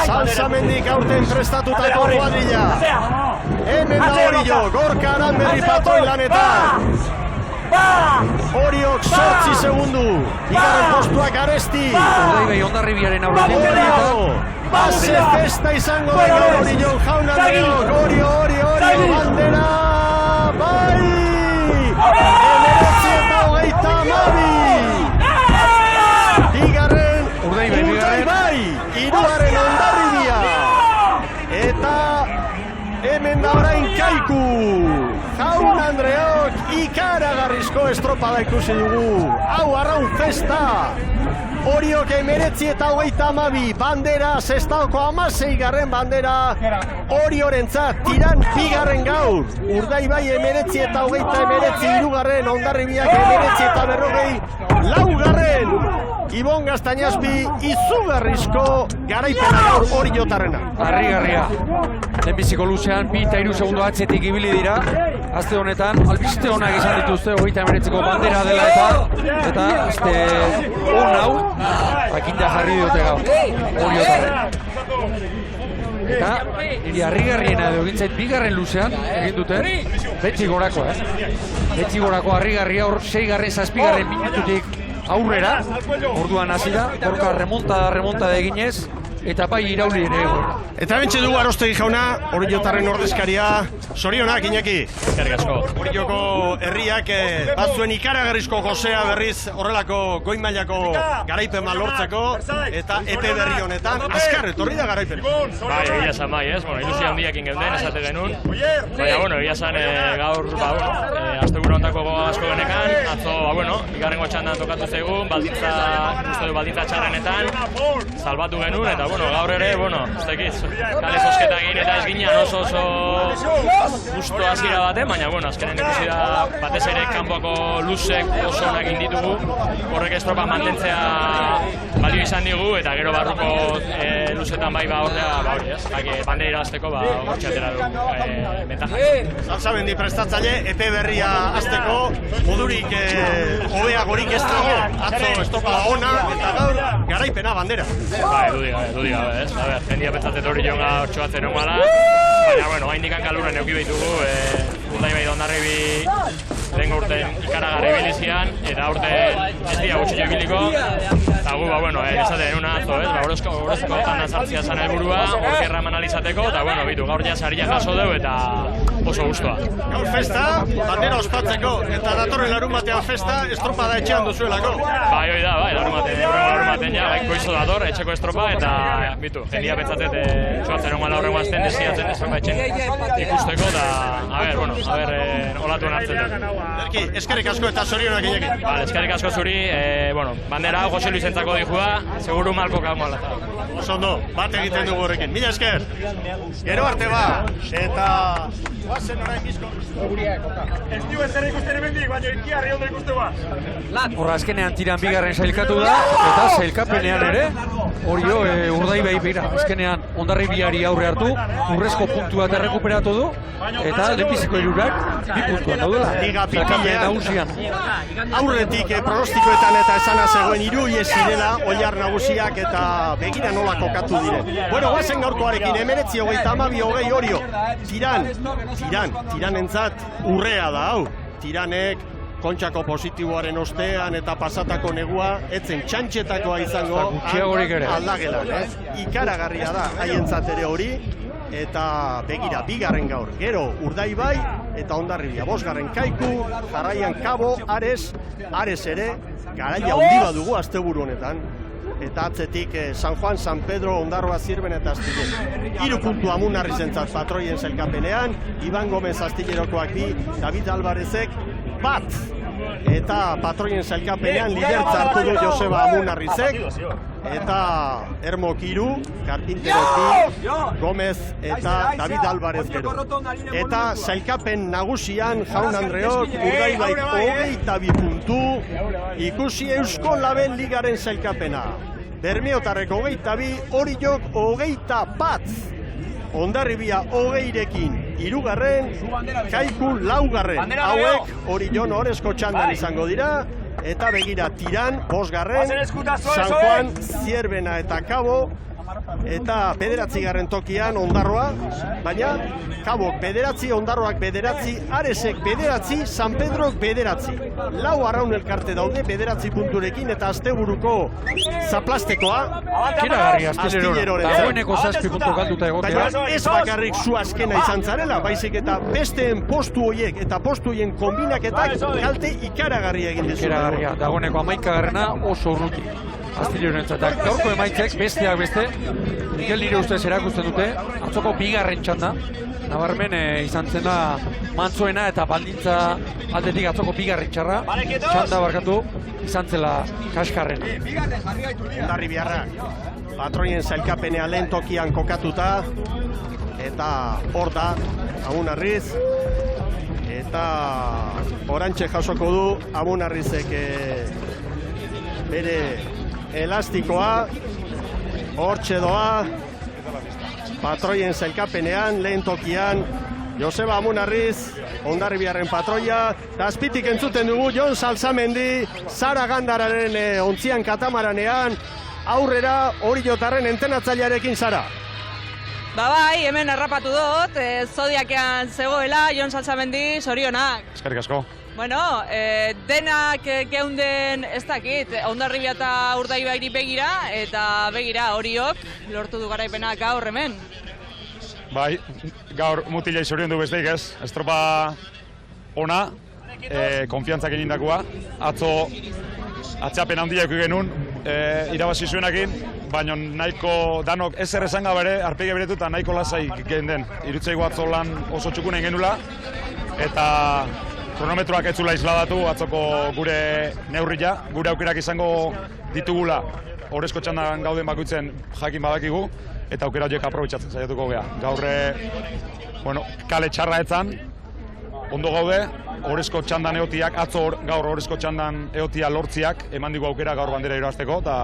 Salsamendik aurten prestatutako kuadrilla. Hemen da Orio, Gorka Aranberri patroi lanetan. Oriok 8 segundu. Bigarren postuak Aresti. Urdaibai Hondarribiaren aurretik. Orio! Base festa izango da gaur Orio jaun Andreok. Orio, bandera! Bai! 19:22. Bigarren, Urdaibai, hirugarren Hondarribia. Eta hemen da orain Kaiku. Jaun Andreok ikaragarrizko estropada ikusi dugu. Hau arraun festa. Oriok 19:22, bandera, Sestaoko 16. bandera, Oriorentzat, Tiran bigarren gaur, Urdaibai 19:29, hirugarren, Hondarribiak 19:40, laugarren, Ibon Gaztañazpi, izugarrizko garaipena gaur Oriotarrena. Harrigarria. Lehenbiziko luzean, 2 eta 3 segundo atzetik ibili dira. Azte honetan, albiste honak izan dituzte, 29ko bandera dela eta azte hon hau, akinda jarri dute gaur, Oriotarren. Eta, niri harrigarriena edo egintzait bigarren luzean egin duten, betxi gorako, Betxi gorako harrigarria hor 6. minututik aurrera, orduan hasi da, Gorka remontada eginez, eta bai irauli ere egon. Eta bentsi dugu Arostegi jauna, Oriotarren ordezkaria, sorionak Iñaki. Eskerrik asko. Orioko herriak batzuen ikaragarrizko gozea berriz horrelako goi mailako garaipen lortzeko eta epe berri honetan azkar etorri da garaipen. Bai, egia esan bai, ez? Ilusio handiakin geuden, esate genuen. Baina, egia esan gaur, asteburu hontako goga asko genekan, atzo, bigarrengo txandan tokatu zaigun, baldintza txarrenetan, salbatu genuen, eta gaur ere, ustekiz, kale zosketa egin eta ez ginean oso gusto hasiera baten, baina azkenen ikusi da batez ere kanpoko luzek oso onak egin ditugu, horrek estropa mantentzea balio izan digu, eta gero barruko luzetan bai ordea, hori ez, bandera irabazteko hortxe atera du bentaja. Salsamendi prestatzaile, epe berria azteko, modurik hobeagorik ez dago, atzo estropa ona, eta gaur garaipena bandera. Dudik gabe, ez? Jendia pentsatzen hori jonga hortxoatzen ongala, baina, hain dikan kalurren euki behitugu, Urdaibai Hondarribi lehen urten ikaragarri bilizian, eta urten ez dira gutxillo ibiliko, eta gu, esaten denuna atzo, ez? Horrezko tanda sartzia zan helburua, orkerra analizateko, eta, bitu, gaur ja saria jaso dugu, eta oso gustoa. Gaur festa, bandera ospatzeko, eta datorren larun batean festa, estropada etxean duzuelako. Bai, hori da, larun batean ja, goizo dator, etxeko estropa, eta, bitu, jendia pentsatet, txuatzen ongala horrengo azten desiatzen desan baitxen ikusteko, eta, olatuen hartzen dut. Erki, eskerrik asko eta zorionak Iñaki. Eskerrik asko zuri, bandera hau Jose Luizentzako dijua, seguru malko kamu alata. Oso ondo, bat egiten dugu horrekin. Mila esker! Gero arte ba, eta... Guazen orain bizko. Ez dio ez ere ikusten emendik, baina ikiarri ondo ikusten ba. Horra azkenean tiran bigarren sailkatu da, eta sailkapenean ere, Orio Urdaibai beira, azkenean Hondarribiari aurre hartu, urrezko puntu bat errekuperatu du, eta lehenbiziko hirurak 2 puntuan daudela. Liga pipilean, aurretik pronostikoetan eta esana zegoen 3 ies zirela, Oilar nagusiak eta begira nola kokatu dire. Guazen gaurkoarekin, 19:22 Orio, Tiranentzat urrea da hau. Tiranek kontxako positiboaren ostean eta pasatako negua etzen txantxetakoa izango aldagelan. Ikaragarria da haientzat ere hori, eta begira, bigarren gaur. Gero Urdaibai eta Hondarribia, 5. Kaiku, jarraian Kabo, Ares ere, garaia handi badugu asteburu honetan. Eta atzetik San Juan, San Pedro, Ondarroa, Zirben eta Astillero. 3 puntu Amunarri zentzat patroien sailkapenean, Iban Gomez Astillerokoak 2, David Alvarezek 1. Eta patroien sailkapenean lidertza hartu du Joseba Amunarrizek, eta Ermok 3, Karpinterok 2, Gomez eta David Alvarez gero. Eta sailkapen nagusian Jaun Andreok Urdaibai 22 puntu, ikusi Eusko Label Ligaren sailkapena. Bermeotarrek 22, Oriok 21. Hondarribia 20rekin 3, Kaiku 4. Hauek Orion Orezko txandan izango dira, Eta begira tiran, bosgarren, San Juan, Zierbena eta Kabo, eta 9. tokian Ondarroa, baina Kabok 9, Ondarroak 9, Aresek 9, San Pedrok 9. 4 arraun elkarte daude 9 punturekin eta asteburuko zaplastekoa. Kiragarri Astilleroren. Dagoeneko 7 puntu galduta egotea. Baina ez bakarrik zu azkena izan zarela, baizik eta besteen postu horiek eta postu horien kombinaketak kalte ikaragarria egin dizu. Ikaragarria, dagoeneko 11. oso urruti. Astillerorentzat. Gaurko emaitzek besteak beste, Mikel nire ustez erakusten dute, atzoko 2. txanda, nabarmen izan zena mantzoena eta baldintza aldetik atzoko 2. txanda barkatu izan zela kaskarrena. Hondarribiarrak patroien sailkapenea lehen tokian kokatuta, eta hor da, Amunarriz, eta orantxe jasoko du Amunarrizek bere elastikoa, hortxe doa, patroien sailkapenean, lehen tokian, Joseba Amunarriz, Hondarribiarren patroia, eta azpitik entzuten dugu Jon Salsamendi, Sara Gandararen ontzian katamaranean, aurrera Oriotarren entenatzailearekin, Sara. Bai, hemen errapatu dut, Zodiakean zegoela, Jon Salsamendi, zorionak. Eskerrik asko. Bueno, denak geunden ez dakit, Hondarribia eta Urdaibairi begira, eta begira Oriok lortu du garaipena gaur hemen. Bai, gaur mutilei zoriondu besteik ez, estropa ona, konfiantzak egindakoa, atzo atxapen handia eki genuen, irabazi zuenakin, baina nahiko danok ezer esan gabere, arpege beretu eta nahiko lasai genden. Irutzaigu atzo lan oso txukunen genula, eta kronometroak ez zula isladatu, atzoko gure neurria, gure aukerak izango ditugula, horrezko txandan gauden bakoitzen jakin badakigu, eta aukera horiek aprobetxatzen saiatuko gea. Gaur, kale txarra etzan, ondo gaude, horrezko txandan eotiak, gaur horrezko txandan eotia lortziak, eman digu aukera gaur bandera irazteko, eta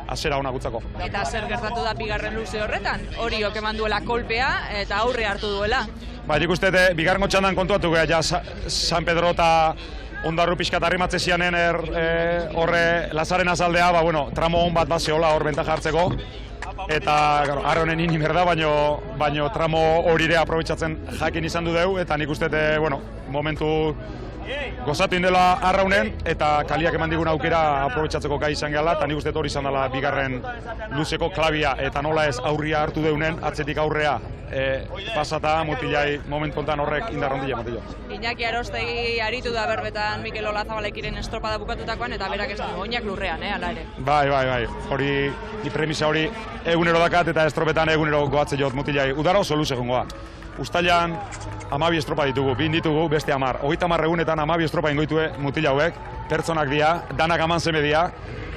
azera hona gutzako. Eta zer gertatu da 2. luze horretan? Oriok eman duela kolpea eta aurre hartu duela. Ba, nik uste, bigarrengo txandan kontuatu gea, ja San Pedro eta Ondarru pixkat arrimatze zianen horre Lazaren azaldea, tramo hon bat bazeola hor bentaja hartzeko, eta arre honen ini merda, baino tramo hori ere aprobetxatzen jakin izan du deu, eta nik uste, momentu gozatu indela arraunen, eta kaliak eman digun aukera aprobetxatzeko gai izan gehala, eta nik uste hori izan dela 2. luzeko klabia, eta nola ez aurria hartu deunen, atzetik aurrea pasata mutilai momentu kontan horrek indarrondila matilo. Iñaki Arostegi aritu da berbetan Mikel Olazabalekiren estropada bukatutakoan, eta berak esan du, oinak lurrean, ala ere. Bai, hori, premisa hori egunero dakat, eta estropetan egunero goatze jot mutilai. Udara oso luze jongoa. Uztailan 12 estropa ditugu, 2 ditugu, beste 10. 30 egunetan 12 estropa ingoitue mutil hauek, pertsonak dira, danak aman zeme dira,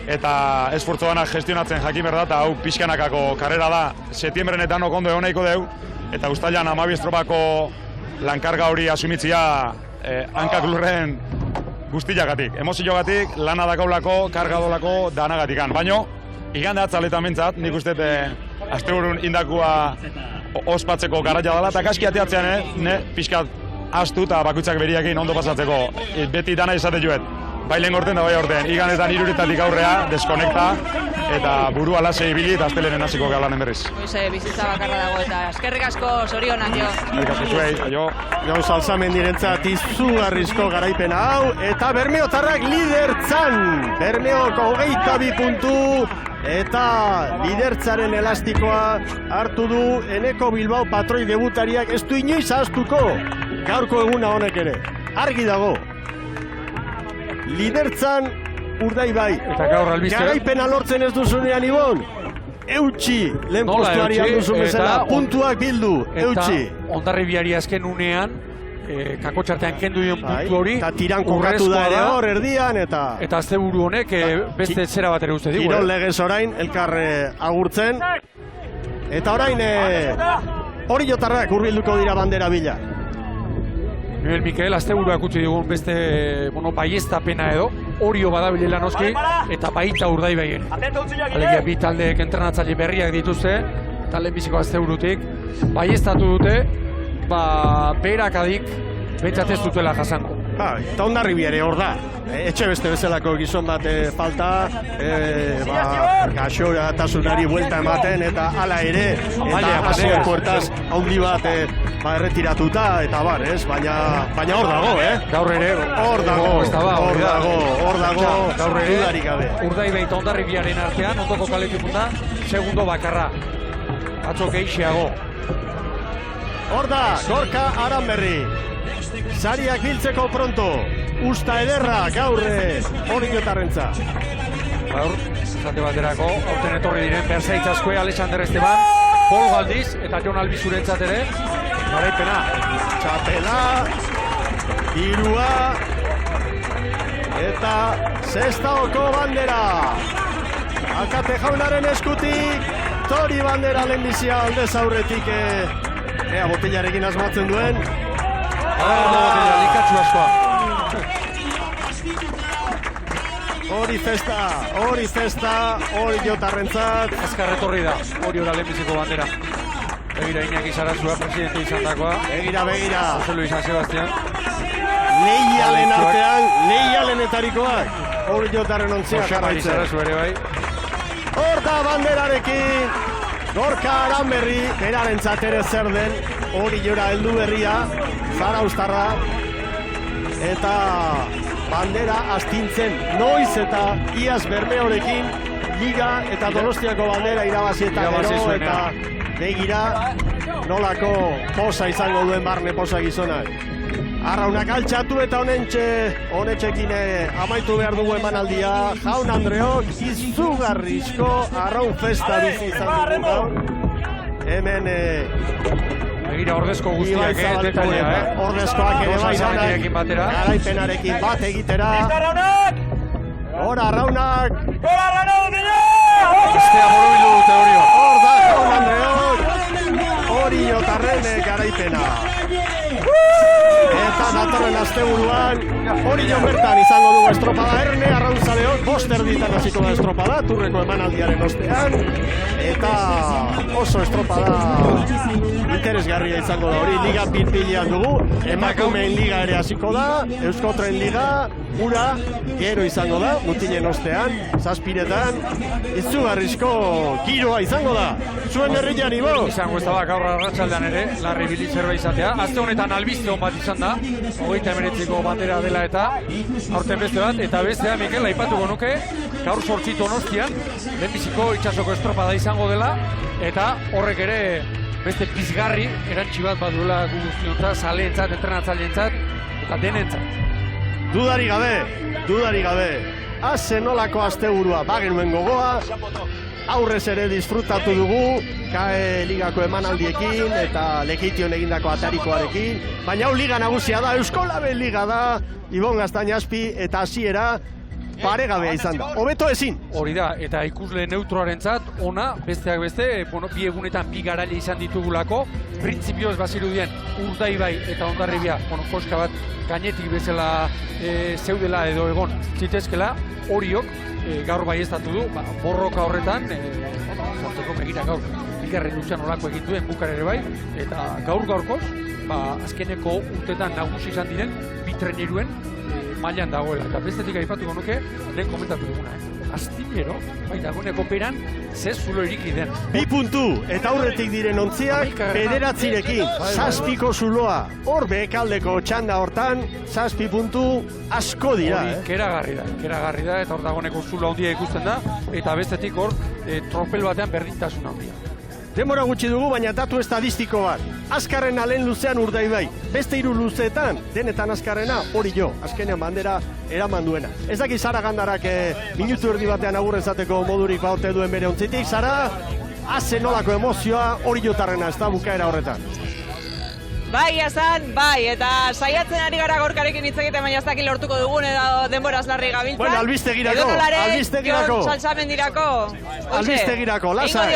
eta esfortzo danak gestionatzen jakin berda, eta hau pixkanakako karrera da, setiembrenetan okondo egon nahiko deu, eta Uztailan 12 estropako lankarga hori asumitzia hankak lurren guztiagatik, emozioagatik, lana dakaulako, karga dolako, danagatikan. Baino, igande atzaletan bentsat, nik uste asteburun indakua ospatzeko garaia dela, eta kaski ateatzean, pixkat astu eta bakoitzak beriakin ondo pasatzeko. Beti dana izate joet, bai lehen gorten da bai orten, igandetan 3 aurrea, deskonekta, eta burua lasei ibili eta astelenen hasiko galanen berriz. Hoize bizitza bakarra dago eta eskerrik asko, zorionak jo. Eskerrik asko zuei, aio. Jon Salsamendirentzat izugarrizko garaipena hau, eta Bermeotarrak lidertzan! Bermeoko 22 puntu, eta lidertzaren elastikoa hartu du Eneko Bilbao patroi debutariak, ez du inoiz ahaztuko gaurko eguna honek ere. Argi dago. Lidertzan Urdaibai. Eta gaur albiste. Garaipena lortzen ez duzunean, Ibon. Eutxi, lehen postuari alduzun bezala, puntuak bildu, eutxi. Eta Hondarribiari azken unean, kakotxartean kendu dion puntu hori. Eta tiran kokatu da ere hor, erdian, eta... Eta asteburu honek beste zera bat ere uste digu. Kirol legez orain, elkar agurtzen. Eta orain, Oriotarrak hurbilduko dira bandera bila. Miguel Mikel, asteburuak utzi digun beste, baiestapena edo, Orio badabilela noski, eta baita Urdaibai ere. Alegia bi taldeek entrenatzaile berriak dituzte, eta lehenbiziko asteburutik, baiestatu dute, berakadik, bentsat ez dutela jasango. Eta Hondarribia ere hor da. Etxe beste bezalako gizon bat falta, gaixotasunari buelta ematen, eta hala ere, eta Asier Puertas handi bat erretiratuta, eta bar, ez? Baina hor dago, Gaur ere, hor dago, dudarik gabe. Urdaibai eta Hondarribiaren artean, ondoko kaletik da, segundo bakarra. Atzo geixiago. Hor da, Gorka Aranberri. Sariak biltzeko pronto. Usta ederra gaur Orinotarrentza. Gaur, esate baterako, aurten etorri diren Berzaitz Azkue, Alexander Esteban, Pol Galdiz eta Jon Albizurentzat ere, garaipena. Txapela, irua, eta Sestaoko bandera. Alkate jaunaren eskutik, Tori bandera lehenbizia aldez aurretik, ea botillarekin asmatzen duen. Botella, likatxu askoa. Hori festa, hori jotarrentzat. Azkar etorri da, hori ora lehenbiziko bandera. Begira, Iñaki Sarasua, presidente izan dakoa. Begira. Jose Luis San Sebastián. Leialen artean, leialenetarikoak. Hori jotarren ontzea jarraitzen. Sarasua ere bai. Hor da banderarekin. Gorka Aranberri, berarentzat ere zer den, hori jora heldu berria, Zarauztarra, eta bandera astintzen noiz eta iaz Bermeorekin Liga eta Donostiako bandera irabazi eta gero, eta begira nolako posa izango duen barne posa gizonak. Arraunak altxatu eta honetxekin amaitu behar dugu emanaldia. Jaun Andreok izugarrizko arraun festa bizi izan dugu. Hemen begira ordezko guztiak, detalia, ordezkoak ere bai danak, garaipenarekin bat egitera. Hora Arraunak! Bestea borobildu dute Orio. Hor da Jaun Andreok, Orinotarren garaipena. Eta datorren asteburuan Orion bertan izango dugu estropada Erne Arraunzaleok, boster ditan hasiko da estropada, turreko emanaldiaren ostean, eta oso estropada interesgarria izango da hori, liga pinpilean dugu, emakumeen liga ere hasiko da, Euskotren liga, ura, gero izango da, mutinen ostean, zazpiretan, izugarrizko giroa izango da, zuen herrian ibo! Izango ez da gaur arratsaldean ere, larri bilitzer izatea, azte honetan albizte hon bat izan da, 39ko bandera dela eta aurten beste bat, eta bestea Mikel aipatuko nuke, gaur 8 Donostian, lehenbiziko itsasoko estropada izango dela, eta horrek ere beste pizgarri erantsi bat baduela gu guztiontzat, zaleentzat, entrenatzaileentzat eta denentzat. Dudari gabe. Zenolako asteburua bagenuen gogoa, aurrez ere disfrutatu dugu, KAE ligako emanaldiekin eta Lekeition egindako atarikoarekin, baina hau liga nagusia da, Euskolabel liga da, Ibon Gaztañazpi eta hasiera paregabea izan da, hobeto ezin. Hori da, eta ikusle neutroarentzat ona, besteak beste, bi egunetan bi garaile izan ditugulako, printzipioz bazirudien Urdaibai eta Hondarribia, koska bat gainetik bezala zeudela edo egon zitezkela, Oriok gaur baieztatu du, borroka horretan, zorteko begira gaur, ikarren luzean olako egin duen bukar ere bai, eta gaur-gaurkoz, azkeneko urtetan nagusi izan diren, bitreneruen mailan dagoela, eta bestetik aipatuko nuke, lehen komentatu duguna, astillero, dagoeneko peran, ze zulo iriki den. 2 puntu, eta aurretik diren ontziak, 9 zazpiko zuloa, hor bekaldeko txanda hortan, 7 puntu asko dira. Keragarri da, eta hor dagoeneko zulo handia ikusten da, eta bestetik hor, tropel batean berdintasun handia. Denbora gutxi dugu, baina datu estadistiko bat. Azkarrena lehen luzean Urdaibai. Beste 3 luzeetan, denetan azkarrena, hori jo, azkenean bandera eraman duena. Ez daki Sara Gandarak minutu erdi batean agurren zateko modurik baute duen bere ontzitik. Sara, zenolako emozioa hori jotarrena, ez da bukaera horretan. Bai, Hasan, bai, eta saiatzen ari gara Gorkarekin hitz egiten, baina ez dakit lortuko dugun edo denboraz larri gabiltza. Bueno, albistegirako. Albistegirako, lasai.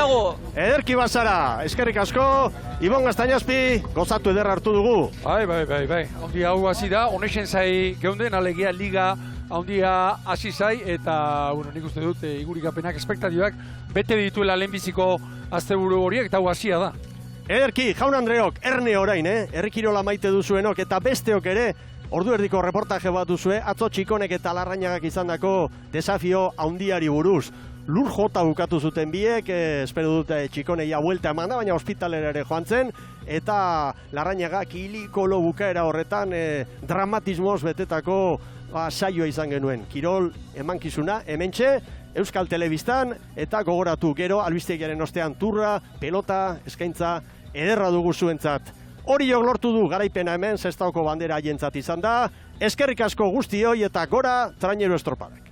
Ederki bazara, eskerrik asko, Ibon Gaztañazpi, gozatu ederra hartu dugu. Bai. Haundi hau hasi da, honexen zai geunden, alegia liga handia hasi zai, eta, nik uste dut, igurikapenak, espektatibak, bete dituela lehenbiziko asteburu horiek, eta hau hasia da. Ederki, jaun Andreok, erne orain, Herrikirola maite duzuenok eta besteok ere, ordu erdiko reportaje bat duzue, atzo Txikonek eta Larrañagak izandako desafio handiari buruz. Lur jota bukatu zuten biek, espero dute Txikoneia buelta eman da, baina ospitalera ere joan zen, eta Larrañagak ilikolo bukaera horretan dramatismoz betetako saioa izan genuen. Kirol emankizuna, hementxe, Euskal Telebistan, eta gogoratu gero, albistegiaren ostean turra, pelota, eskaintza, ederra dugu zuentzat. Horiok lortu du garaipena hemen, Sestaoko bandera haientzat izan da. Eskerrik asko guztioi eta gora Trainero estropadak.